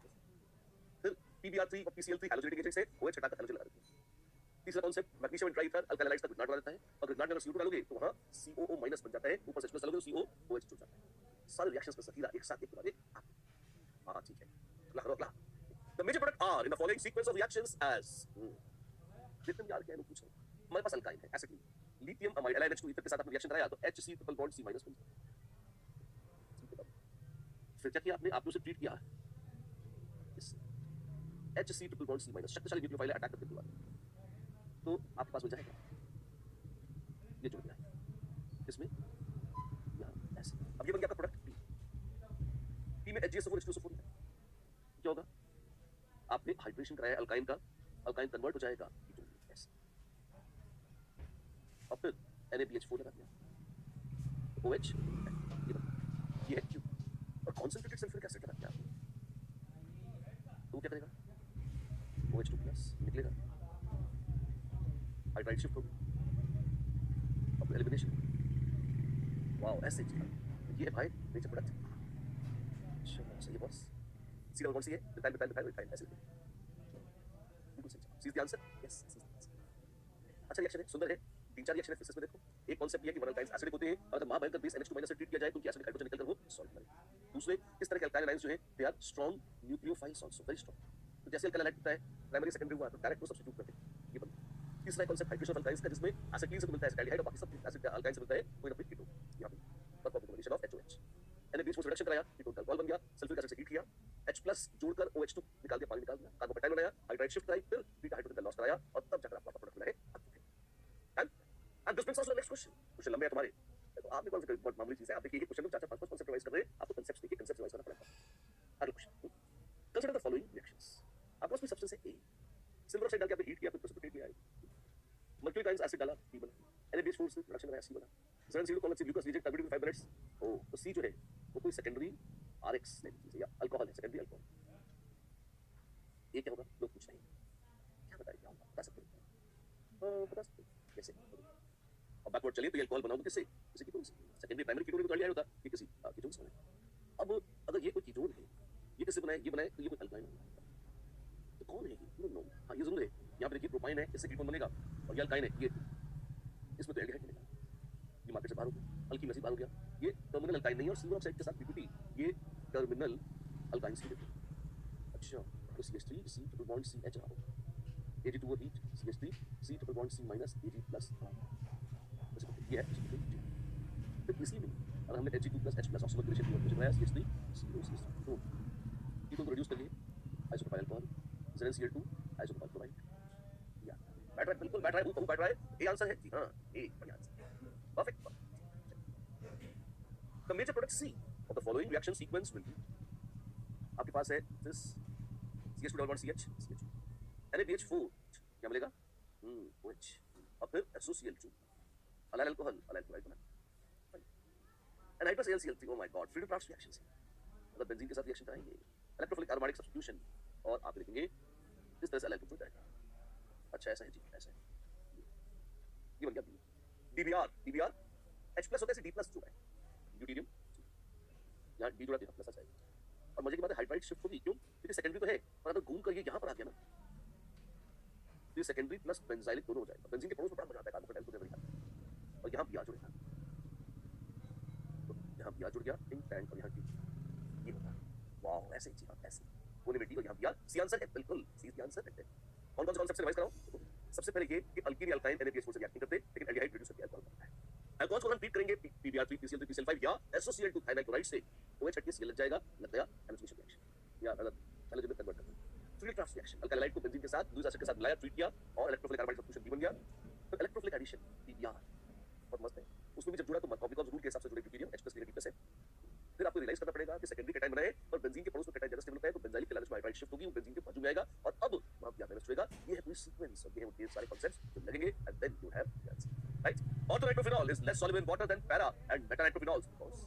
फिर PBr3 और PCl3 हैलोजेनेटिक एजेंट से OH हटाकर हैलोजन लगा देते हैं। तीसरा कॉन्सेप्ट, मैग्नीशियम एंड ट्राइईथर अल्काइलाइड्स का ग्रिग्नाट बना देता है, और ग्रिग्नाट में अगर CO2 डालोगे तो वहां COO माइनस बन जाता है, ऊपर से H+ डालोगे तो COOH जुड़ जाता है। सारे रिएक्शंस का सतीरा एक साथ एक के बाद एक। हां ठीक है, अगला करो अगला। The major product are in the following sequence of reactions as देखते हैं यार क्या है, पूछ रहा हूं। हमारे पास अल्काइन है, acid lithium amide LiNH2 ether के साथ आपने रिएक्शन कराया तो HC triple bond C minus बन जाता है। फिर क्या किया आपने? आपने उसे ट्रीट किया इससे HC triple bond C minus, शक्तिशाली न्यूक्लियोफाइल अटैक करके दीवार, तो आपके पास बन जाएगा ये जुड़ गया है इसमें, यहाँ ऐसे। अब ये बन गया आपका प्रोडक्ट P में HgSO4 H2SO4 है। क्या होगा? आपने हाइड्रेशन कराया अल्काइन का, अल्काइन कन्वर्ट हो जाएगा कीटोन में ऐसे, और फिर NaBH4 लगा दिया, OH ये है Q, और कॉन्सेंट्रेटेड सल्फ्यूरिक एसिड लगा दिया, तो क्या करेगा? OH2+ निकलेगा, हाइड्राइड शिफ्ट होगी, अब एलिमिनेशन। वाओ, ऐसे ये है भाई नेचर प्रोडक्ट। अच्छा सही है boss, C double bond C है, मिथाइल ऐसे बिल्कुल सही। C is the answer, yes C is the answer. अच्छा रिएक्शन है, सुंदर है। तीन चार रिएक्शन है फिजिक्स में, देखो। एक कॉन्सेप्ट ये है कि वन अल्काइंस एसिडिक होते हैं, अगर महाभयंकर बेस NH2- से ट्रीट किया जाए तो उनकी एसिडिक हाइड्रोजन निकलकर वो सॉल्व करे। दूसरे, इस तरह के अल्काइल आयंस जो है they are strong nucleophiles also, very strong. तो जैसे अल्काइल होता है, प्राइमरी सेकेंडरी हुआ तो डायरेक्ट को सब्स्टिट्यूट करते हैं, ये बनता है। तीसरा कॉन्सेप्ट हाइड्रेशन ऑफ अल्काइंस का, जिसमें एसिटिलीन से मिलता है एल्डिहाइड, और बाकी सब एसिड अल्काइंस से मिलता है कोई ना कोई कीटोन, यहां पे पर combination of HOH। NaBH4 reduction कराया, कीटोन का अल्कोहल बन गया, सल्फ्यूरिक एसिड से हीट किया, H+ जोड़कर OH2 निकाल दिया, पानी निकाल दिया, कार्बोकैटायन बनाया, हाइड्राइड शिफ्ट कराई, फिर बीटा हाइड्रोजन का लॉस कराया, और तब जाकर आपका प्रोडक्ट मिला है। And this brings us to the next question. Question लंबे हैं तुम्हारे, तो आपने कौन सा बहुत मामूली चीज है, आप देखिए क्वेश्चन में 4-4 5-5 कॉन्सेप्ट रिवाइज कर रहे हैं, आपको कॉन्सेप्ट्स देखिए, कॉन्सेप्ट रिवाइज करना पड़ेगा। अगला question, consider the following reactions. आपके पास कोई सब्सटेंस है A, सिल्वर ऑक्साइड डाल के आपने हीट किया, फिर प्रेसिपिटेट किया, मर्क्यूरिक आयंस एसिड डाला, P बना, NaBH4 से रिडक्शन कराया, C बना, ZnCO कॉलन से glucose reject targeted with 5 minutes. Oh, तो C जो है वो कोई सेकेंडरी RX नहीं, या अल्कोहल है, सेकेंडरी अल्कोहल। ये क्या होगा? लोग पूछ रहे हैं क्या बताइए, क्या होगा, बता सकते हैं? बता सकते हैं कैसे? अब बैकवर्ड चलिए, तो ये अल्कोहल बनाओगे किससे? किसी कीटोन से। सेकेंडरी प्राइमरी कीटोन में तो एल्डिहाइड होता, ये किसी कीटोन से बना। अब अगर ये कोई कीटोन है, ये किससे बना है? ये बना है, तो ये कोई अल्काइन होगा, तो कौन है ये? नो, हाँ ये जरूर है। यहाँ पे देखिए प्रोपाइन है, इससे कीटोन बनेगा, और ये अल्काइन है, ये इसमें तो एल्डिहाइड बनेगा, ये मार्केट से बाहर हो गया, अल्कीन में से बाहर हो गया। ये टर्मिनल अल्काइन नहीं है, और सिल्वर ऑक्साइड के साथ पीपीटी, ये टर्मिनल अल्काइन से देते हैं। अच्छा, तो CH3 C triple bond C H रहा होगा, Ag2 heat, CH3 C triple bond C minus Ag+, ये है। फिर इसी में अगर हमने Ag2+ H+ ऑक्सीजन रिलेशन की बात कराया, CH3 COCH2 तो कीटोन को रिड्यूस करिए, isopropyl alcohol, ZnCl2 isopropyl chloride. या बैठ रहा है, बिल्कुल बैठ रहा है, वो बैठ रहा है। ए आंसर है जी, हां ए बढ़िया answer, perfect. The major product C of the following reaction sequence will be, आपके पास है this CH2 double bond CH, CH, NaBH4 क्या मिलेगा? OH, और फिर SOCl2 allyl alcohol, allyl chloride बना, एनाइट्रस AlCl3। Oh my God, freedom craft reaction है। अगर बेंजीन के साथ रिएक्शन कराएंगे, इलेक्ट्रोफिलिक एरोमेटिक सब्स्टिट्यूशन, और आप लिखेंगे इस तरह से अलाइल ग्रुप जाएगा। अच्छा ऐसा है जी, ऐसा है, ये बन गया DBr H+ होता है, D+ जुड़ा है, ड्यूटेरियम, यहाँ D जुड़ा तो यहाँ प्लस आ जाएगा। और मजे की बात है, हाइड्राइड शिफ्ट होगी, क्यों? क्योंकि सेकेंडरी तो है, पर अगर घूम कर ये यहाँ पर आ गया ना, तो ये सेकेंडरी प्लस बेंजाइलिक दोनों हो जाएगा। बेंजीन के पड़ोस में बड़ा मजा आता है, कार्बोकैटायन को निकालना, और यहाँ Br जुड़ेगा, तो यहाँ Br जुड़ गया, टिंग टैंग, और यहाँ ये होगा। वाओ, ऐसे ही जी, हाँ ऐसे होने में D, और यहाँ Br। सी आंसर है, बिल्कुल सी इज द आंसर। कौन कौन से कॉन्सेप्ट से रिवाइज कराऊं? सबसे पहले ये कि अल्कीन या अल्काइन NaBH4 से रिएक्ट नहीं करते, लेकिन एल्डिहाइड रिड्यूस करके अल्कोहल बनता है। अल्कोहल्स को हम ट्रीट करेंगे PBr3 PCl3 PCl5 या SOCl2 थाइनाइल क्लोराइड से, OH हट के Cl लग जाएगा, लग गया हेलोजनेशन रिएक्शन, या मतलब हेलोजन में कन्वर्ट करना। फ्रीडम क्राफ्ट रिएक्शन, अल्काइलाइड को बेंजीन के साथ ग्लूकोज एसिड के साथ मिलाया, ट्रीट किया, और इलेक्ट्रोफिलिक एरोमेटिक सब्स्टिट्यूशन B बन गया। तो इलेक्ट्रोफिलिक एडिशन PBr बहुत मस्त है। उसमें भी जब जुड़ा तो मॉर्कोव रूल के हिसाब से जुड़े ड्यूटेरियम H+ लेकर D+ है। फिर आपको रियलाइज करना पड़ेगा कि सेकेंडरी कैटायन बनाए और बेंजीन के पड़ोस में कैटायन ज्यादा स्टेबल होता है तो बेंजाइल के लालच में हाइड्राइड शिफ्ट होगी, वो बेंजीन के बाजू में आएगा और अब वहां पे आपने जुड़ेगा। ये है पूरी सीक्वेंस और ये है वो ढेर सारे कांसेप्ट्स जो लगेंगे and then you have the answer, right? Orthonitrophenol is less soluble in water than para and metanitrophenols because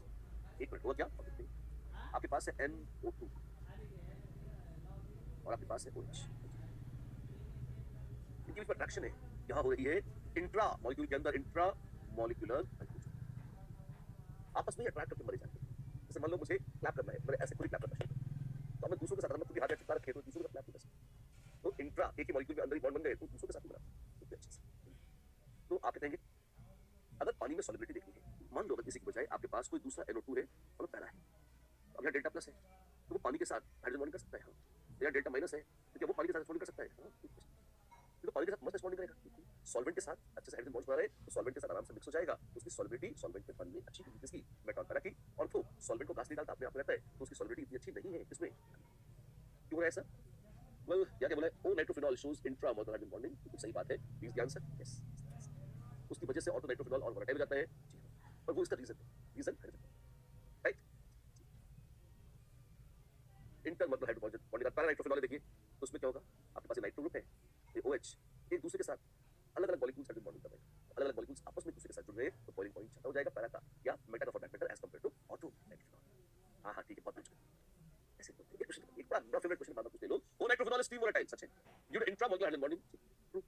एक मिनट हुआ क्या? अब देखते हैं। आपके पास है NO2 और आपके पास है OH। इनकी बीच में अट्रैक्शन है, यहां हो रही है इंट्रा मॉलिक्यूल के अंदर इंट्रा मॉलिक्यूलर आपस में अट्रैक्ट करके मरे जाते हैं। जैसे मान लो मुझे क्लैप करना है, मैंने ऐसे पूरी क्लैप करना है तो मैं दूसरों के साथ मैं खुद ही हाथ चिपका रखे तो दूसरों का क्लैप नहीं कर सकता। तो इंट्रा एक ही मॉलिक्यूल के अंदर ही बॉन्ड बन गए तो दूसरों के साथ बना तो अच्छे से। तो आप कहेंगे अगर पानी में सॉलिबिलिटी देखनी है, मान लो अगर किसी के बजाय आपके पास कोई दूसरा NO2 है और पैरा है, अब यहाँ डेल्टा प्लस है तो वो पानी के साथ हाइड्रोजन बॉन्डिंग कर सकता है। हाँ, या डेल्टा माइनस है तो क्या वो पानी के साथ बॉन्डिंग कर सकता है? हाँ, तो पानी के साथ मस्त बॉन्डिंग करेगा। सॉल्वेंट के साथ अच्छे से हाइड्रोजन बॉन्ड्स बना रहे तो सॉल्वेंट के साथ आराम से मिक्स हो जाएगा, उसकी सॉलिबिलिटी सॉल्वेंट में पानी में अच्छी होगी। किसकी? मेटॉन पैरा की। और तो सॉल्वेंट को घास निकालता अपने आप में रहता है तो उसकी सॉलिबिलिटी इतनी अच्छी नहीं है। इसमें क्यों है ऐसा? वेल क्या क्या बोला है? O nitrophenol shows intra molecular hydrogen bonding, बिल्कुल सही बात है। Please the answer yes. उसकी वजह से ऑर्थो नाइट्रोफिनॉल और वोलेटाइल हो जाता है। जी हाँ, और वो इसका रीजन है। Reason right? इंटर मतलब हाइड्रोजन बॉन्डिंग पैरा नाइट्रोफिनॉल देखिए तो उसमें क्या होगा? आपके पास नाइट्रो ग्रुप है, ये OH एक दूसरे के साथ अलग-अलग मॉलिक्यूल्स हाइड्रोजन बॉन्डिंग कर रहे हैं। अलग-अलग मॉलिक्यूल्स आपस में एक दूसरे के साथ जुड़ रहे हैं तो बॉइलिंग पॉइंट ज्यादा हो जाएगा पैरा का या मेटा का for that matter as compare to ortho nitrophenol. हां ठीक है, बहुत कुछ ऐसे बोलते हैं। एक क्वेश्चन एक बड़ा मेरा फेवरेट क्वेश्चन बाद में पूछ ले लो। ओ नाइट्रोफिनॉल स्टीम वोलेटाइल सच है due to intra molecular hydrogen bonding. True.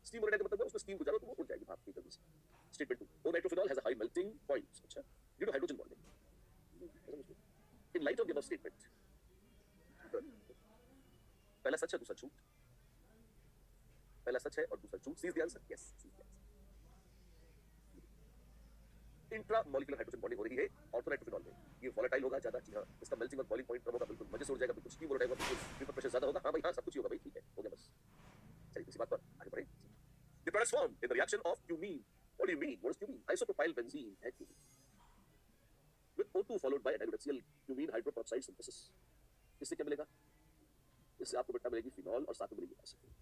Steam volatile का मतलब है उसमें स्टीम गुजारो तो वो उड़ जाएगी भाप की जल्दी से। Statement 2 O nitrophenol has a high melting point अच्छा due to hydrogen bonding. In light of the above statement पहला सच है दूसरा झूठ, पहला सच है और दूसरा झूठ। C's the answer yes, C's the answer. Intra molecular hydrogen bonding हो रही है ऑर्थो नाइट्रोफिनॉल में, ये वोलेटाइल होगा ज्यादा। जी हां, इसका मेल्टिंग और बॉइलिंग पॉइंट कम होगा, बिल्कुल मजे से उड़ जाएगा, बिल्कुल स्टीम वोलेटाइल होगा, बिल्कुल वेपर प्रेशर ज्यादा होगा। हां भाई हां, सब कुछ ही होगा भाई, ठीक है हो गया बस। चलिए इसी बात पर आगे बढ़े। The products form in the reaction of cumene. What do you mean? What is cumene? Isopropyl benzene है cumene with O2 followed by diluted HCl cumene hydroperoxide synthesis. इससे क्या मिलेगा? इससे आपको बेटा मिलेगी फिनॉल और साथ में मिलेगी एसीटोन।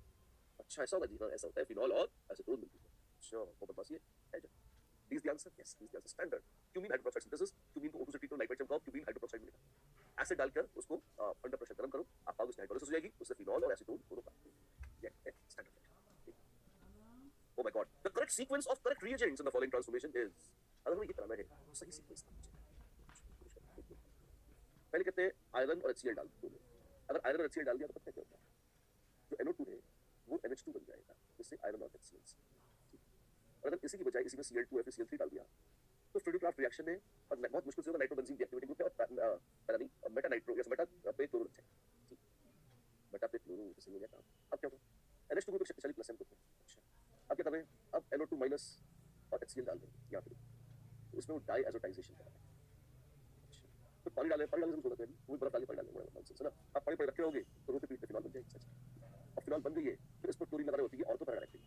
अच्छा ऐसा होगा? जी हाँ ऐसा होता है, फिनॉल और एसीटोन मिलती है। अच्छा बहुत बस ये है जो Is the answer? Yes, is the answer. Standard. Cumene hydroperoxide synthesis, cumene को O2 से ट्रीट करो, नाइट्रेट चमकाओ, क्यूमीन हाइड्रोपेरोक्साइड मिलेगा। एसिड डालकर उसको अंडर प्रेशर गर्म करो, आप पाओगे उसकी हाइड्रोलिसिस हो जाएगी, उससे फिनॉल और एसीटोन दोनों प्राप्त होंगे। ये है standard. Oh my God. The correct sequence of correct reagents in the following transformation is. अगर हमें ये कराना है तो सही सीक्वेंस मुझे पहले कहते हैं आयरन और HCl डाल दो। अगर आयरन और HCl डाल दिया तो पता क्या होता है? जो NO2 है वो NH2 बन जाएगा, इससे आयरन और HCl। और अगर इसी की बजाय इसी में Cl2 या फिर Cl3 डाल दिया तो फ्लूइड रिएक्शन में और बहुत मुश्किल से होगा, नाइट्रोबेंजीन डीएक्टिवेटिंग ग्रुप है और पैरा नहीं और मेटा नाइट्रो या मेटा पे क्लोरो अच्छा ठीक मेटा पे क्लोरो से हो गया काम। अब क्या होगा? NH2 ग्रुप एक शक्तिशाली प्लस है। अच्छा अब क्या कर रहे हैं? अब NO2 माइनस और HCl डाल देंगे यहाँ पे, तो इसमें वो डाई एजोटाइजेशन कर रहा है। अच्छा तो पानी डालें, पानी डालने से छोड़ देते हैं, वो भी बर्फ डाल के पानी डालेंगे नॉनसेंस है ना। आप पानी पर रखे होगे तो रोते पीट फिनॉल बन जाएगी। सच और फिनॉल बन गई है फिर इस पर क्लोरीन लगा रहे होती है ऑर्थो पैरा डायरेक्टली,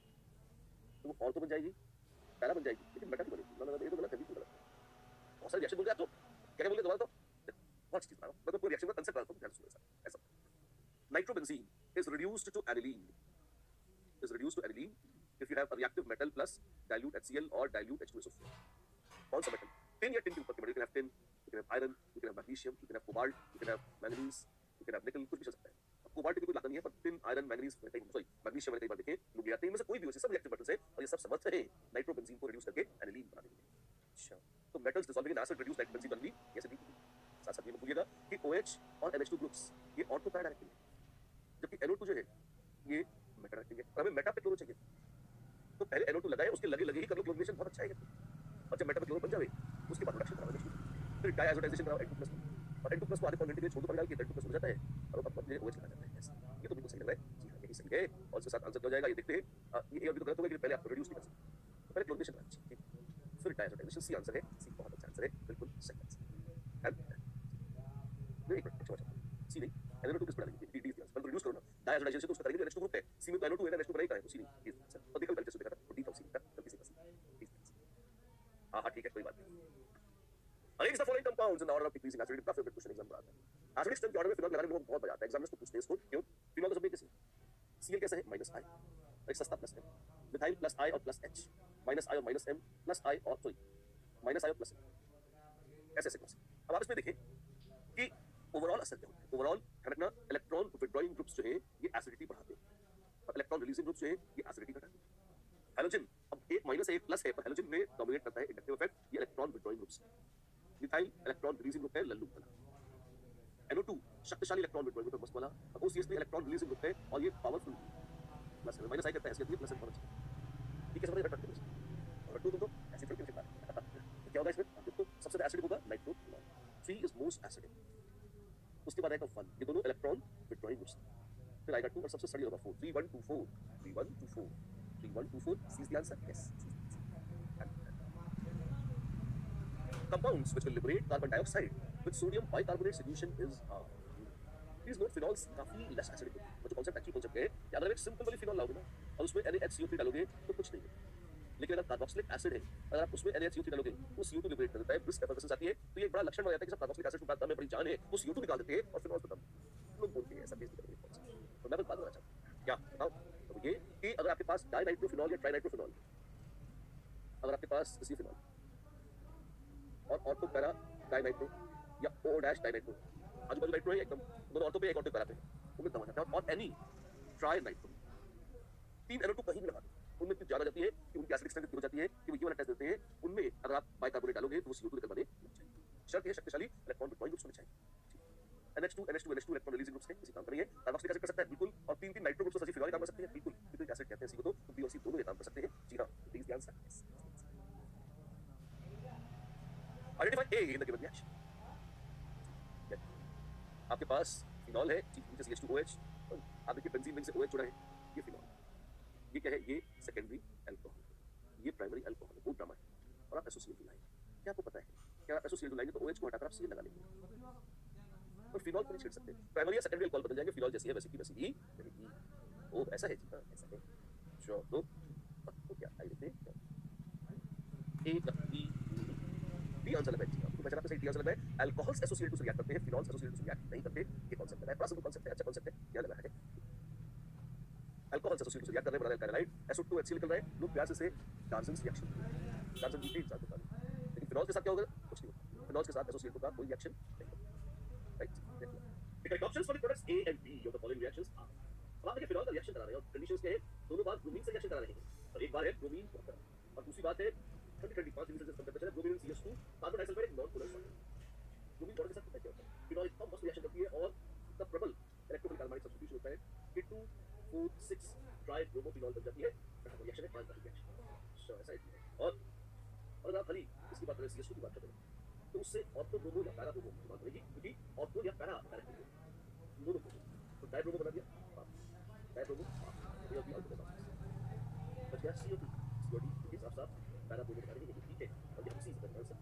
तो वो ऑर्थो बन जाएगी, पैरा बन जाएगी, लेकिन मेटा नहीं बनेगी। ना ये तो गलत है, बिल्कुल गलत है। बहुत सारे रिएक्शन बोल रहे आप तो क्या बोल रहे दोबारा तो बहुत चीज बताओ, मैं तो पूरे रिएक्शन का कांसेप्ट बताता हूं, ध्यान सुनो ऐसा। Nitrobenzene is reduced to aniline if you have a reactive metal plus dilute HCl or dilute H2SO4। कौन सा मेटल? टिन या टिन के ऊपर के metal, you can have tin, you can have iron, you can have magnesium, you can have cobalt, you can have manganese, you can have nickel, कुछ भी चल सकता है। अब कोबाल्ट की कोई लाता नहीं है, पर tin, iron, manganese sorry magnesium मैंने कई बार देखे लोग ले आते हैं, इनमें से कोई भी हो, सब रिएक्टिव मेटल्स है और ये सब समर्थ है नाइट्रोबेंजीन को रिड्यूस करके एनिलीन बनाने के लिए। अच्छा तो metals dissolving in acid reduce nitrobenzene only, ये से साथ साथ ये मत भूलिएगा कि OH और NH2 ग्रुप्स ये ऑर्थो पैरा डायरेक्टिंग है, जबकि NO2 जो है ये मेटा डायरेक्टिंग है। और हमें मेटा पे क्लोरो चाहिए तो पहले NO2 लगाए, उसके लगे लगे ही कर लो क्लोरीनेशन, बहुत अच्छा है। और जब मेटा पे क्लोरो बन जाए उसके बाद रिडक्शन कराओ NH2, फिर डायआजोटाइजेशन कराओ N2+ और N2+ को आधे पॉइंट के लिए छोड़ दो, डाल के N2+ हो जाता है और अब अपने OH लगा जाता है। ये तो बिल्कुल सही लग रहा है। जी हां यही सही है और उसके साथ आंसर क्या हो जाएगा ये देखते हैं। ये अभी तो गलत हो गया कि पहले आप रिड्यूस नहीं कर सकते, तो पहले क्लोरीनेशन कराना चाहिए फिर डायआजोटाइजेशन। सी आंसर है, सी बहुत अच्छा आंसर है, बिल्कुल सही आंसर। एंड नहीं एक मिनट छोड़ सी नहीं NO2 किस पर डालेंगे? डी डी आंसर रिड्यूस करो ना, डायआजोटाइजेशन तो उसका करेंगे, NH2 ग्रुप है, सी में तो NO2 है ना, NH2 बनाई का है तो सी नहीं ये आंसर। और देखो पहले से देखा था तो डी था सी का, तब किसी का सी। हां हां ठीक है कोई बात नहीं। Arrange the following compounds in the order of decreasing acidity। का फेवरेट क्वेश्चन एग्जाम में आता है। एसिडिक स्ट्रेंथ के ऑर्डर में फिनॉल लगाने में बहुत मजा आता है, एग्जामिनर्स को पूछते हैं इसको क्यों? फिनॉल तो सब एक जैसे Cl कैसा है? -I एक सस्ता प्लस है, मिथाइल +I और +H माइनस आई और माइनस एम प्लस आई और सॉरी माइनस आई और प्लस एम, ऐसे ऐसे क्रॉस। अब आप इसमें देखें कि ओवरऑल असर क्या होता है। ओवरऑल ध्यान रखना, इलेक्ट्रॉन विड्रॉइंग ग्रुप्स जो है ये एसिडिटी बढ़ाते हैं और इलेक्ट्रॉन रिलीजिंग ग्रुप्स जो है ये एसिडिटी घटाते हैं। हैलोजन अब एक माइनस है एक प्लस है, पर हैलोजन में डोमिनेट करता है इंडक्टिव इफेक्ट ये electron withdrawing groups. Methyl electron releasing group है लल्लू वाला। NO2 शक्तिशाली इलेक्ट्रॉन विड्रॉइंग ग्रुप है मस्त वाला। अब OCS में इलेक्ट्रॉन रिलीजिंग ग्रुप है और ये पावरफुल प्लस है, माइनस आई करता है हैसियत प्लस है पावर। ठीक है, समझ रहे हैं? और टू तुम तो ऐसे थोड़ी फिर बात क्या होगा इसमें, तो सबसे ज्यादा एसिडिक होगा नाइट्रोफिनॉल। 3 is most acidic. उसके बाद आएगा 1, ये दोनों इलेक्ट्रॉन विड्रॉइंग ग्रुप्स। फिर आएगा 2 और सबसे सड़ी होगा 4, 3 1 2 4 3 1 2 4 3 1 2 4। C is the answer, yes. Compounds which will liberate carbon dioxide with sodium bicarbonate solution is Please note phenols काफी less acidic होते हैं। वो जो concept actual concept है कि अगर आप एक simple वाली phenol लाओगे ना और उसमें NaHCO3 डालोगे तो कुछ नहीं है। लेकिन अगर कार्बोक्सिलिक एसिड है, अगर आप उसमें NaHCO3 डालोगे वो CO2 लिबरेट कर देता है, ब्रिस्क एफर्वेसेंस आती है। तो ये एक बड़ा लक्षण हो जाता है कि सब कार्बोक्सिलिक एसिड के बाद में बड़ी जान है, वो CO2 निकाल देते हैं और फिनॉल खत्म। लोग बोलते हैं ऐसा केस नहीं करेंगे। तो मैं बस बात करना चाहता हूँ क्या बताओ, तो ये कि अगर आपके पास डाइनाइट्रोफिनॉल या ट्राइनाइट्रोफिनॉल, अगर आपके पास इसी फिनॉल और ऑर्थो पैरा डाइनाइट्रो या ओ डैश डाइनाइट्रो, आजू बाजू नाइट्रो है एकदम, दोनों ऑर्थो पे एक ऑर्थो पैरा पे, उनमें दम जाता है। और एनी ट्राई नाइट्रो, 3 NO2 कहीं भी लगा दो, उनमें इतनी ज्यादा जाती है कि उनकी एसिडिक स्ट्रेंथ हो जाती है कि वो ये वाला टेस्ट देते हैं, उनमें अगर आप बाइकार्बोनेट डालोगे तो वो CO2 निकलवाने लग जाएंगे। शर्त है शक्तिशाली इलेक्ट्रॉन विड्रॉइंग ग्रुप्स होने चाहिए। NH2 NH2 NH2 electron releasing groups के किसी काम करेंगे। कार्बोक्सिलिक एसिड कर सकता है बिल्कुल, और 3 नाइट्रो ग्रुप्स सल्फर फिनॉल काम कर सकते हैं बिल्कुल। क्योंकि एसिड कहते हैं सी को, तो बी और सी दोनों ये काम कर सकते हैं। जी हां, प्लीज ध्यान से identify A in the given reaction. आपके पास फिनॉल है, नीचे CH2OH, आप देखिए बेंजीन रिंग से OH जुड़ा है, ये फिनॉल। ये क्या है, ये सेकेंडरी अल्कोहल, ये प्राइमरी अल्कोहल है, वो ड्रामा है। और आप एसोसिएटिव लाइन, क्या आपको पता है कि आप एसोसिएटिव लाइन तो OH को हटाकर आप CL लगा लेंगे और फिनॉल को नहीं छेड़ सकते। प्राइमरी या सेकेंडरी अल्कोहल बदल जाएंगे, फिनॉल जैसी है वैसी की वैसी ही रहेगी। ओह ऐसा है जी, हाँ ऐसा है। श्योर तो क्या आई देखते हैं ए बी डी आंसर लगा जी। आपको पहचाना सही डी आंसर लगा है। अल्कोहल्स एसोसिएटेड से रिएक्ट करते हैं, फिनॉल्स एसोसिएटेड से रिएक्ट नहीं करते। ये कांसेप्ट है, बड़ा सिंपल कांसेप्ट है, अच्छा कांसेप्ट है, क्या लगा है। अल्कोहल्स एसोसिएटेड से रिएक्ट कर रहे हैं, बना रहे हैं एल्काइलाइड, SO2HCl निकल रहा है, लोग प्यार से डार्जन्स रिएक्शन, डार्जन की साथ बता रहे हैं। लेकिन फिनॉल्स के साथ क्या होगा, कुछ नहीं होगा। फिनॉल्स के साथ एसोसिएट होगा कोई रिएक्शन नहीं होगा, राइट। देखिए options for the products A and B of the following reactions are. अब आप देखिए फिनॉल का रिएक्शन करा रहे हैं और कंडीशंस क्या है, दोनों बार ब्रोमीन से रिएक्शन करा रहे हैं और एक बार है ब्रोमीन वाटर, और दूसरी बात है 25 डिग्री सेल्सियस टेंपरेचर है, ब्रोमीन CH2 कार्बन डाइसल्फाइड एक non polar solvent. Bromine water के साथ क्या होता है, फिनॉल इतना मस्त रिएक्शन करती है और इतना प्रबल इलेक्ट्रोफिलिक कार्बोनाइल सब्स्टिट्यूशन होता है कि 2,4,6 ट्राई ब्रोमोफिनॉल बन जाती है। रिएक्शन है 5 बार रिएक्शन, सो ऐसा है। और आप खाली इसकी बात करें, CH2 की बात करें, तो उससे ऑर्थो ब्रोमो या पैरा ब्रोमो की बात करेगी, क्योंकि ऑर्थो या पैरा डायरेक्ट दोनों को तो डाई ब्रोमो बना दिया, डाई ब्रोमो ये अभी अल्कोहल बच गया CO2 के साथ साथ पैरा ब्रोमो बना देंगे, ठीक है। और ये उसी से बनता है सब।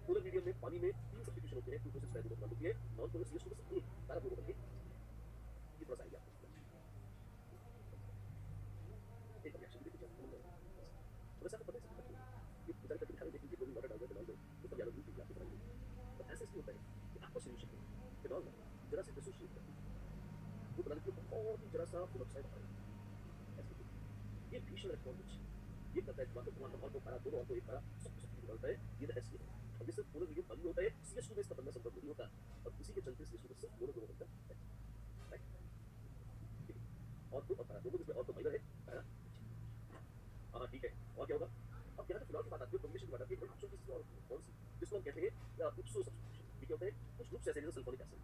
पोलर मीडियम में पानी में 3 सब्स्टिट्यूशन होते हैं, 2,4,6 डाई ब्रोमो होती है, नॉन पोलर CH2 बस एक पैरा ब्रोमो बनके ये थोड़ा सा आइडिया आपको एक रिएक्शन देखिए वैसे आपको पता है ये बेचारे कभी खाली देखिए ब्रोमीन वाटर डाल देते हैं तो सब ज्यादा दूर तक जाके बनाएंगे। तो ऐसे इसलिए होता है कि आपको सॉल्यूशन में फिनॉल में जरा से डिसोसिएट करती है, वो बनाने के लिए बहुत ही जरा सा ऑक्साइड आता है ऐसे। ये भीषण इलेक्ट्रॉन विच ये करता है बाकी तुम्हारा और पैरा दोनों और एक पैरा सब कुछ निकलता है, ये तो ऐसे है। और ये सिर्फ पूरा मीडियम पानी होता है, CH2 में इसका बनना संभव नहीं होता और इसी के चलते CH2 में सिर्फ दोनों दोनों बनता है, राइट। और तो पैरा दोनों जिसमें और तो माइनर है पैरा, हाँ ठीक है। और क्या होगा, अब यहाँ पे फिनॉल की बात आती है, कॉम्बिनेशन की बात आती है, ऑप्शन किसी और कौन सी जिसको हम कहते हैं इप्सो सब्स्टिट्यूशन। ठीक होता है, कुछ ग्रुप्स ऐसे जैसे सल्फोनिक एसिड,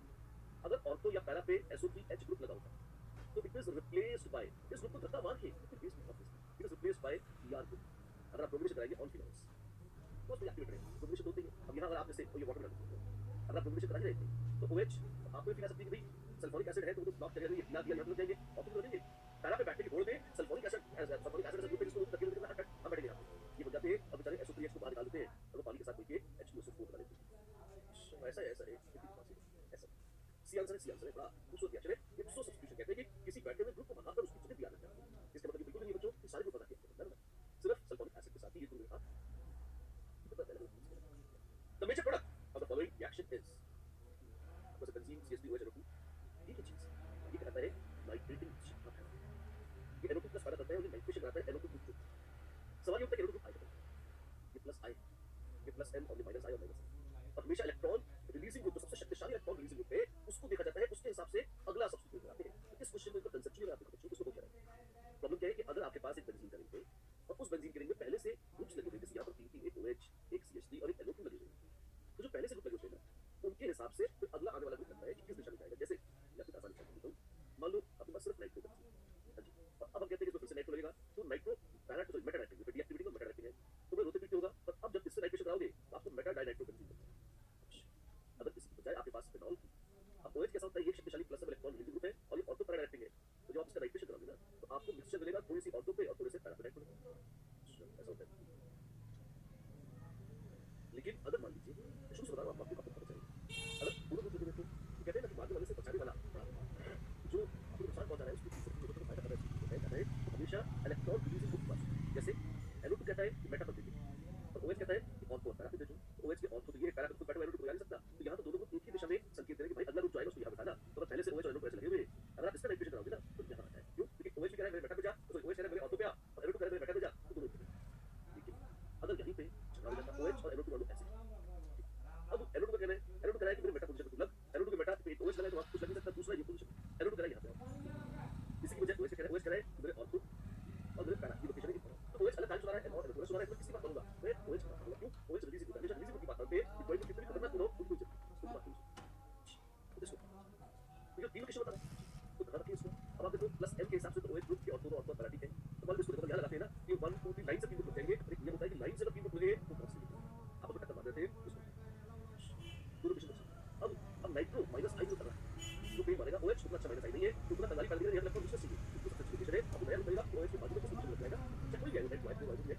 अगर ऑर्थो या पैरा पे SO3H ग्रुप लगा होता है तो इट इज रिप्लेस्ड बाय, इस ग्रुप को धक्का मार के it is replaced by ER group. अगर आप कॉम्बिनेशन कराएंगे ऑन फिनॉल्स तो उसमें एक्टिवेट रहेगा, कॉम्बिनेशन होते हैं। अब यहाँ अगर आप जैसे ये वाटर डालते हैं, अगर आप कॉम्बिनेशन करा ही रहे थे तो OH आपको भी सकती है कि भाई सल्फोनिक एसिड है तो वो ब्लॉक करेगा, ये दिया दिया लग जाएंगे और फिर देंगे पैरा पे बैठने के बोल में सल्फोनिक एसिड ग्रुप पे इसको तकिए लेकर हम बैठेंगे यहाँ पे, ये बन जाते हैं। अब बेचारे SO3H को बाहर निकाल देते हैं और वो पानी के साथ मिलके H2SO4 बना देते हैं। ऐसा है ऐसा है ऐसा। सी आंसर है बड़ा खूबसूरत रिएक्शन है, इप्सो सब्स्टिट्यूशन कहते हैं कि किसी बैठे हुए ग्रुप को भगाकर उसकी जगह दिया जाता है। इसका मतलब बिल्कुल नहीं बच्चों कि सारे ग्रुप बना के सिर्फ सल्फोनिक एसिड के साथ ही ये ग्रुप था। The major product of the following reaction is आपको बेंजीन CH3OH ये चीज ये कहता है नाइट्रेटिंग, ये NO2+ पैदा करता है और ये नाइट्रेशन कराता है NO2 m on the minus I और minus और हमेशा इलेक्ट्रॉन रिलीजिंग ग्रुप, जो सबसे शक्तिशाली इलेक्ट्रॉन रिलीजिंग ग्रुप है, उसको देखा जाता है, उसके हिसाब से अगला सब्स्टिट्यूट लगाते हैं। तो इस क्वेश्चन में तो कंसेप्चुअली आपको कुछ उसको क्या है, प्रॉब्लम क्या है कि अगर आपके पास एक बेंजीन का रिंग है और उस बेंजीन के रिंग में पहले से ग्रुप्स लगे हुए, जैसे यहाँ पर 3 3 एक OH, एक CH3 और एक NO2 लगे हुए हैं, तो जो पहले से ग्रुप लगे होते हैं ना, उनके हिसाब से फिर अगला आने वाला ग्रुप लगता है कि किस दिशा में जाएगा। जैसे मैं आपको आसान एग्जांपल देता हूँ, मान लो आपके पास सिर्फ नाइट्रो बेंजीन है, हाँ जी, और अब हम कहते हैं कि इसमें फिर से नाइट्रो लगेगा, तो नाइट्रो मेटा नाइट्रो डीएक्टिविटी का मेटा नाइट्रो है, तो वो रोते पीछे होगा, पर अब जब इससे नाइट्रेशन कराओगे तो आपको मेटा डाइनाइट्रो बेंजीन मिलता है। अगर किसी की बजाय आपके पास फिनॉल की, अब OH कैसा होता है, ये शक्तिशाली प्लस सब इलेक्ट्रॉन रिलीजिंग ग्रुप है और ये ऑर्थो पैरा डायरेक्टिंग है, तो जब आप इसका नाइट्रेशन कराओगे ना, तो आपको मिक्सचर मिलेगा थोड़ी सी ऑर्थो पे और थोड़े से पैरा पे नाइट्रो, ऐसा होता है। लेकिन अगर मान लीजिए, शुरू से बता रहा हूँ, आपको पता चलेगा, अगर दोनों ग्रुप लगे तो कहते हैं ना कि मारने वाले से बचाने वाला जो आपको नुकसान पहुंचा रहा है उसको तीसरे को फायदा कर रहा है, कहता है हमेशा इलेक्ट्रॉन रिलीजिंग ग्रुप पास, जैसे NO2 कहता है कि मेटा पर दे और OH कहता है कि ऑर्थो पैरा पे दे दो, तो OH के ऑर्थो तो ये पैरा पे पैरा NO2 को नहीं सकता, तो यहाँ तो दोनों को एक ही दिशा में संकेत दे रहे हैं कि भाई अगला ग्रुप जो आएगा उसको यहाँ बिठाना, तो अगर पहले से OH और NO2 ऐसे लगे हुए, अगर आप इसका नाइट्रेशन कराओगे ना तो यहाँ आता है, क्यों? क्योंकि OH भी कह रहा है मेरे मेटा पे जा, तो OH कह रहा है मेरे ऑर्थो पे आ, और NO2 कह रहा है मेरे मेटा पे जा, तो दोनों लेकिन अगर यहीं पे झगड़ा हो जाता OH और NO2 वालों ऐसे, अब NO2 का कहना है, NO2 कह रहा है कि मेरे मेटा पोजीशन पे लग, NO2 के मेटा पे एक OH लगा है तो आप कुछ लग नहीं सकता, दूसरा ये पोजीशन, NO2 कह रहा है यहाँ पे, इसी की वजह OH कह रहा है कि मेरे ऑर्थो और मेरे पैरा की लोकेशन है, तो OH अलग काम चला रहा है और NO2 चला रहा है, मैं किसकी बात करूंगा, मैं OH की बात करूंगा, क्यों? OH रिलीजिंग ग्रुप, हमेशा रिलीजिंग ग्रुप की बात करते हैं, कोई भी कितनी खतरनाक हो उसको उसको बात करूंगा, तो इसको तो तीन लोकेशन बता तो कहा कि इसको अब आप देखो प्लस M के हिसाब से तो OH ग्रुप की ऑर्थो और पैरा ठीक है, तो मान लो इसको देखो यहाँ लगाते हैं ना कि 1 2 3 लाइन से तीन ग्रुप जाएंगे, एक नियम होता है कि लाइन से अगर तीन ग्रुप लगे तो क्रॉस आप टक्कर मार देते हैं उसको, दो लोकेशन अब नाइट्रो माइनस I जो कर रहा है, जो कहीं मारेगा OH उतना अच्छा माइनस I नहीं है, तो उतना कंगाली कर दिया, यहाँ इलेक्ट्रॉन दूसरे से तो सबसे अच्छी लोकेशन है, अब नया मिलेगा OH के बाजू में कुछ लग जाएगा, चाहे कोई भी आएगा नाइट्रो वाइट है,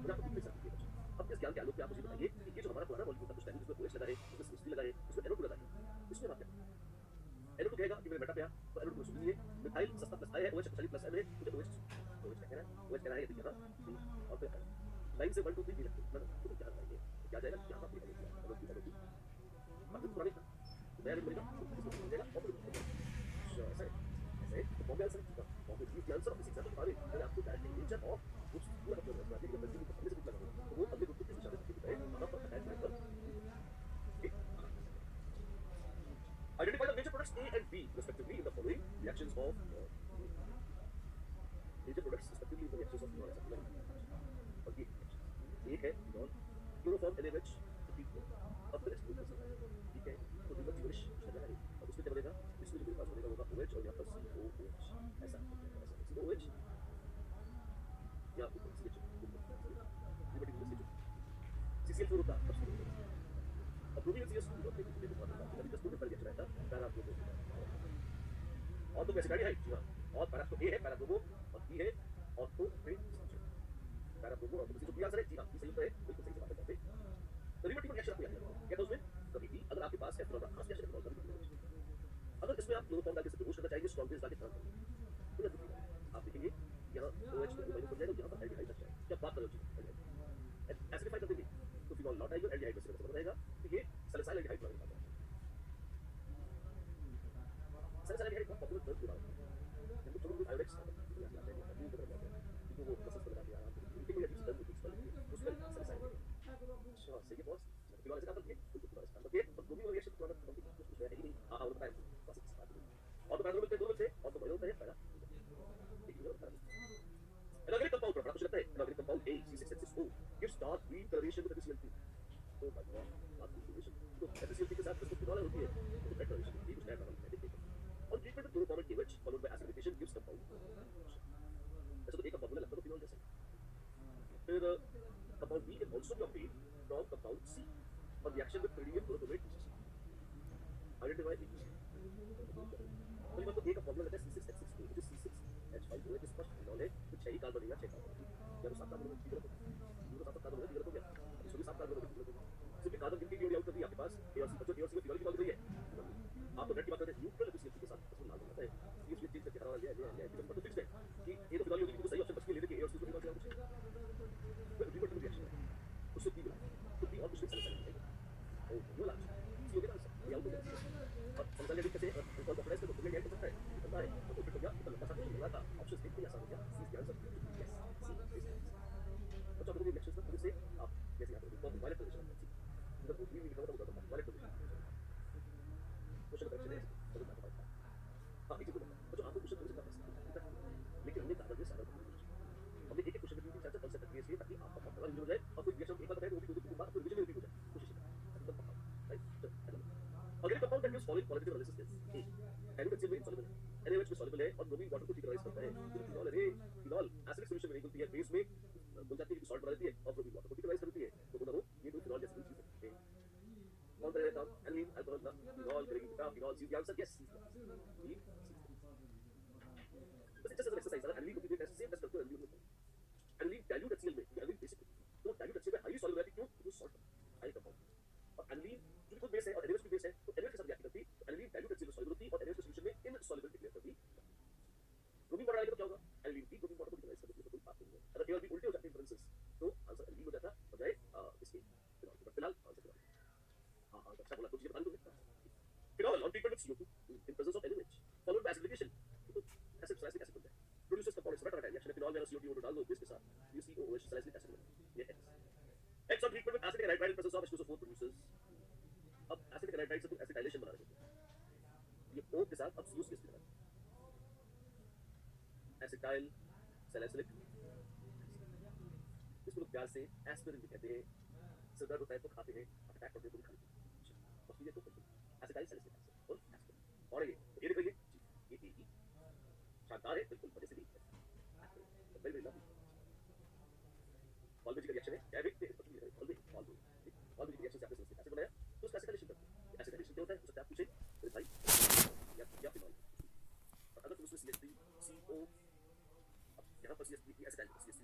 मुझे आपको तीन मिल सकती है। अब इस ज्ञान के आलोक में आप मुझे बताइए कि ये जो हमारा पुराना मॉलिक्यूल था कुछ टाइम जिसमें OH लगा है, उसमें CH3 लगा है, उसमें NO2 लगा है, इसमें बात क्या NO2 कहेगा कि मेरे मेटा पे आ, तो NO2 को सुनिए, मिथाइल सस्ता प्लस I है, OH शक्तिशाली प्लस M है, मुझे OH क्या कह रहा है, OH कह रहा है कि यहाँ और फिर लाइन से 1 2 3 इलेक्ट्रॉन तो क्या कराएंगे, क्या जाएगा यहाँ पर NO2 मतलब पुरानी था, नया रिंग मिलेगा, इसको मिल जाएगा और फिर ऐसा है, तो फॉर्मूला आंसर होगा, formula the answer of this example बारे मैंने आपको डायरेक्ट नेचर ऑफ ग्रुप्स पूरा बता दिया, कि बेंजीन को पहले से कुछ लगा तो वो अगले ग्रुप के इशारे से है, वहां पर अटैच कर identify the major products A and B respectively in the following reactions of major products respectively in the reactions of phenol और ये एक है phenol क्लोरोफॉर्म NaOH अब फिर एक्सप्लोर कर सकते हैं, ठीक है, तो दिन भर जीवनिश चल रहा है, अब उसमें क्या बनेगा, इसमें जो मेरे पास बनेगा होगा OH और यहाँ पर COOH, ऐसा COOH या CCl4 होता अब प्रोटीन CH2 और देखो देखो अभी जस्ट दो रिएक्शन आया था पैरा प्रोमो और तो कैसे गाड़ी है जी हां, और पैरा तो A है पैरा प्रोमो और B है और तो पैरा प्रोमो और तो जो भी आंसर है जी हां, सही उत्तर है, बिल्कुल सही बात है। तो रिवर्टिबल रिएक्शन आपको याद रखना क्या था उसमें, कभी भी अगर आपके पास F खास रिएक्शन है तो अगर इसमें आप क्लोरोफॉर्म डाल के बेहोश करना चाहेंगे, स्ट्रॉन्ग बेस डाल के टर्न करेंगे तो याद आप देखेंगे यहाँ OH को माइनस हो जाएगा, यहाँ पर एल्डिहाइड लग जाएगा, क्या बात कर रहे हो, एसिडिफाई कर देंगे तो फिनॉल नॉट आएगा, एल्डिहाइड में से बन रहेगा, तो ये सैलिसाइल एल्डिहाइड बन जाता है। सैलिसाइल एल्डिहाइड बहुत पॉपुलर ड्रग हुआ है, हम लोग छोटे आयोडेक्स आते हैं क्योंकि वो प्रोसेस कर जाते हैं आराम से, इनके लिए यूज करते हैं उसमें सैलिसाइल अच्छा सही है बॉस, फिनॉल ऐसे काम करती है, बिल्कुल फिनॉल ऐसे काम करती है, और ब्रोमीन रिएक्शन तो कुछ है ही नहीं, हां और बताएं बस इस बात और तो पैरा मिलते हैं, दो मिलते हैं और तो बड़े होते हैं पैरा Inorganic compound पर कुछ लगता है, inorganic compound A C6H6O gives dark green coloration with HCl3 तो भाई dark green coloration तो HCl3 के साथ इसको फिनॉल होती है तो रेड coloration ये कुछ नया काम है देखिए और ट्रीटमेंट में chloroform KOH followed by acidification gives compound ऐसा तो एक फॉर्मूला लगता है तो फिनॉल जैसा फिर compound B can also be obtained from compound C on reaction with pyridinium chlorochromate identify the तो ये मतलब एक फॉर्मूला लगता है C6H6O which is C6H5OH स्पष्ट फिनॉल है तो 6 ही कार्बन बनेगा 6 कार्बन या तो 7 कार्बन होगा ठीक है, तो 7 कार्बन होगा ठीक हो गया, इसमें 7 कार्बन होगा ठीक हो गया, सिर्फ कार्बन गिनती की आउट कर दी आपके पास A और C, बच्चों A और C में फिनॉल की बात हो रही है, आप तो रेड की बात करते हैं, न्यूट्रल एफिशिएंसी के साथ इसमें लाल होता है, ये उसमें चेंज करके हरा वाला है एकदम तो फिक्स है कि A तो फिनॉल होगी तो सही ऑप्शन बच के लेने के A और C को निकाल दिया कुछ फिर रिवर्टिबल रिएक्शन है उससे B मिला तो B और कुछ सैलिसाइल है ओ वो लास्ट C हो गया आंसर ये आउट हो गया और सैलिसाइल कैसे इनको कॉम्प्लेक्स को तो ले सकता है पता है तो फिर क्या तो लंबा सा मिला था ऑप्शन देखते ही आसान हो गया सी आंसर यस सी बच्चों को रिएक्शंस का फिर से following qualitative analysis is a dilute HCl में इनसॉल्युबल है, NaOH में सॉल्युबल है और ब्रोमीन वाटर को डिकलराइज करता है। फिनॉल अरे फिनॉल एसिडिक सॉल्यूशन में नहीं घुलती है, बेस में घुल जाती है क्योंकि सॉल्ट बना देती है और ब्रोमीन वाटर को डिकलराइज कर देती है। तो दोनों ये दो फिनॉल जैसी चीजें हैं। कौन करेगा काम? एल्कीन, अल्कोहल ना फिनॉल करेगी बेटा, phenol see the answer yes. बस जस्ट एज एन एक्सरसाइज अगर एल्कीन को भी टेस्ट सेम टेस्ट करते हो एल्कीन में एल्कीन डाइल्यूट HCl में एल्कीन बेसिक तो डाइल्यूट HCl में हाईली सॉल्युबल रहती क्यों? क्योंकि सॉल्ट हाई कंपाउंड और एल्कीन जो खुद बेस है और NaOH भी बेस है तो NaOH के साथ रिएक्ट करती है तो एल्कीन डाइल्यूट HCl में सॉल्युबल होती है और NaOH के सॉल्यूशन में इनसॉल्युबल डिक्लेयर करती है। ब्रोमीन वाटर डालेंगे तो क्या होगा? एल्कीन भी ब्रोमीन वाटर को डिकलराइज कर देती है, कोई बात नहीं है। अगर केवल भी उल्टे हो जाते हैं डिफरेंसेस तो आंसर एल्कीन हो जाता बजाय इसके फिनॉल के। बट फिलहाल आंसर फिनॉल। हां अच्छा बोला, कुछ चीजें बता दूं phenol on treatment with CO2 in presence of NaOH followed by acidification तो एसिड सैलिसिलिक एसिड बनता है प्रोड्यूसेस कंपाउंड सेपरेट रिएक्शन में फिनॉल में CO2 डाल दो इसके साथ COOH सैलिसिलिक एसिड बनता है। ये X on treatment with acetic anhydride in presence of H2SO4 produces अब एसिटिक एनाइड्राइड से तुम एसिटाइलेशन बना रहे हो ये O के साथ अब COCS की तरह एसिटाइल सैलिसिलिक इसको लोग प्यार से एस्पिरिन भी कहते हैं। सिर दर्द होता है तो खाते हैं, अटैक करते हैं तो भी खाते हैं। और ये तो एसिटाइल सैलिसिलिक एसिड और एस्पिरिन और ये देख रही है ये AE शानदार है बिल्कुल मजे से भी very very lovely. Volvic reaction है जैविक के Volvic रिएक्शन से आपने सैलिसिलिक एसिड बनाया तो उसका एसिटाइलेशन करते हैं। एसिटाइलेशन क्या होता है उससे आप पूछे मेरे भाई या फिनॉल और अगर तुम उसमें CH3CO अब यहाँ पर CH3 एसिटाइल CH3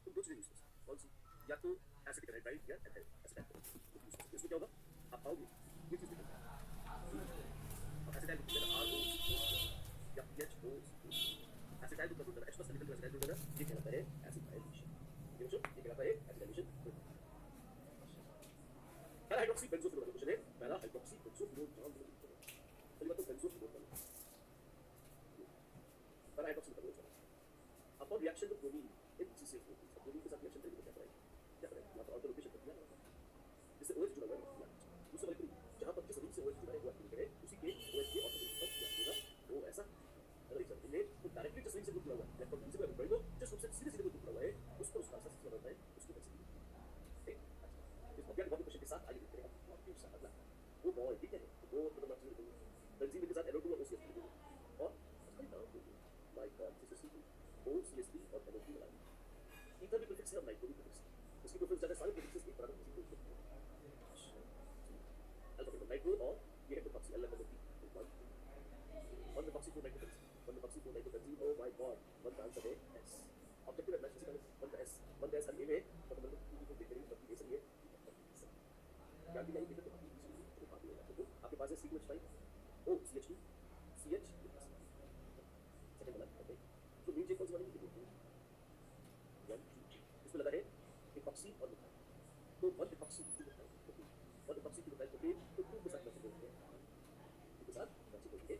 तुम दो चीजें यूज कर सकते कौन सी? या तो एसिटिक एनाइड्राइड या एसिटाइल इसमें क्या होगा आप पाओगे ये चीज निकलता है और एसिटाइल को कहते हैं RO या PHO एसिटाइल को कहते हैं H+ निकल कर एसिटाइल होगा ये कहलाता है एसिटाइलेशन। ये बच्चों ये कहलाता है एसिटाइलेशन। पहला हाइड्रोक्सी बेंजोफिनोल का क्वेश्चन है पहला हाइड्रोक्सी बेंजोफिनोल जान लो पहली बात तो बेंजोफिनोल पहला हाइड्रोक्सी का question upon reaction with bromine in CCH4 bromine के साथ रिएक्शन करेंगे तो क्या करेंगे या तो ऑल्टरनेशन कर दिया जिससे OH जुड़ा हुआ है दूसरा वाले जहां पर जिस रिंग से OH जुड़ा है वो एक्टिवेट है उसी के OH के ऑल्टरनेशन पर क्या होगा वो ऐसा अगर एक सर्किट में तो डायरेक्टली जिस रिंग से जुड़ा हुआ है इलेक्ट्रॉन से अगर जुड़ा जिस रूप से सीधे सीधे जुड़ा हुआ है उस पर उसका असर जुड़ा होता है उसको कैसे ठीक इस ऑब्जेक्ट बॉडी क्वेश्चन के साथ आगे देखते हैं क्यों सा अगला वो बॉल ठीक है वो तो मतलब बेंजीन के साथ NO2 और OCH और उसका नाम बाय गॉड CCH2 OCH3 और NO2 मिला इधर भी प्रीफिक्स है और नाइट्रो भी प्रीफिक्स इसकी प्रीफिक्स ज्यादा सारे प्रीफिक्सेस एक बराबर किसी को अल्फा नाइट्रो और ये है प्रीफिक्स L नंबर 3 और प्रीफिक्स को नाइट्रो वन प्रीफिक्स को nitro benzene O my God one का आंसर है S objective analysis physical one का S हर ए में मतलब को देख रहे हैं सबकी सही है क्या भी नहीं दिक्कत तो बात नहीं है तो आपके पास है CH5 O CH2 CH second वाला ओके तो नीचे कौन सी वाली लिखी है 1 2 इसमें लगा है इपॉक्सी और मिथाइल तो वन इपॉक्सी की मिथाइल ओके वन इपॉक्सी की मिथाइल ओके तो 2 के साथ मैच करेंगे के साथ मैच करेंगे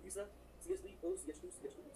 तीसरा CH3O CH2 CH2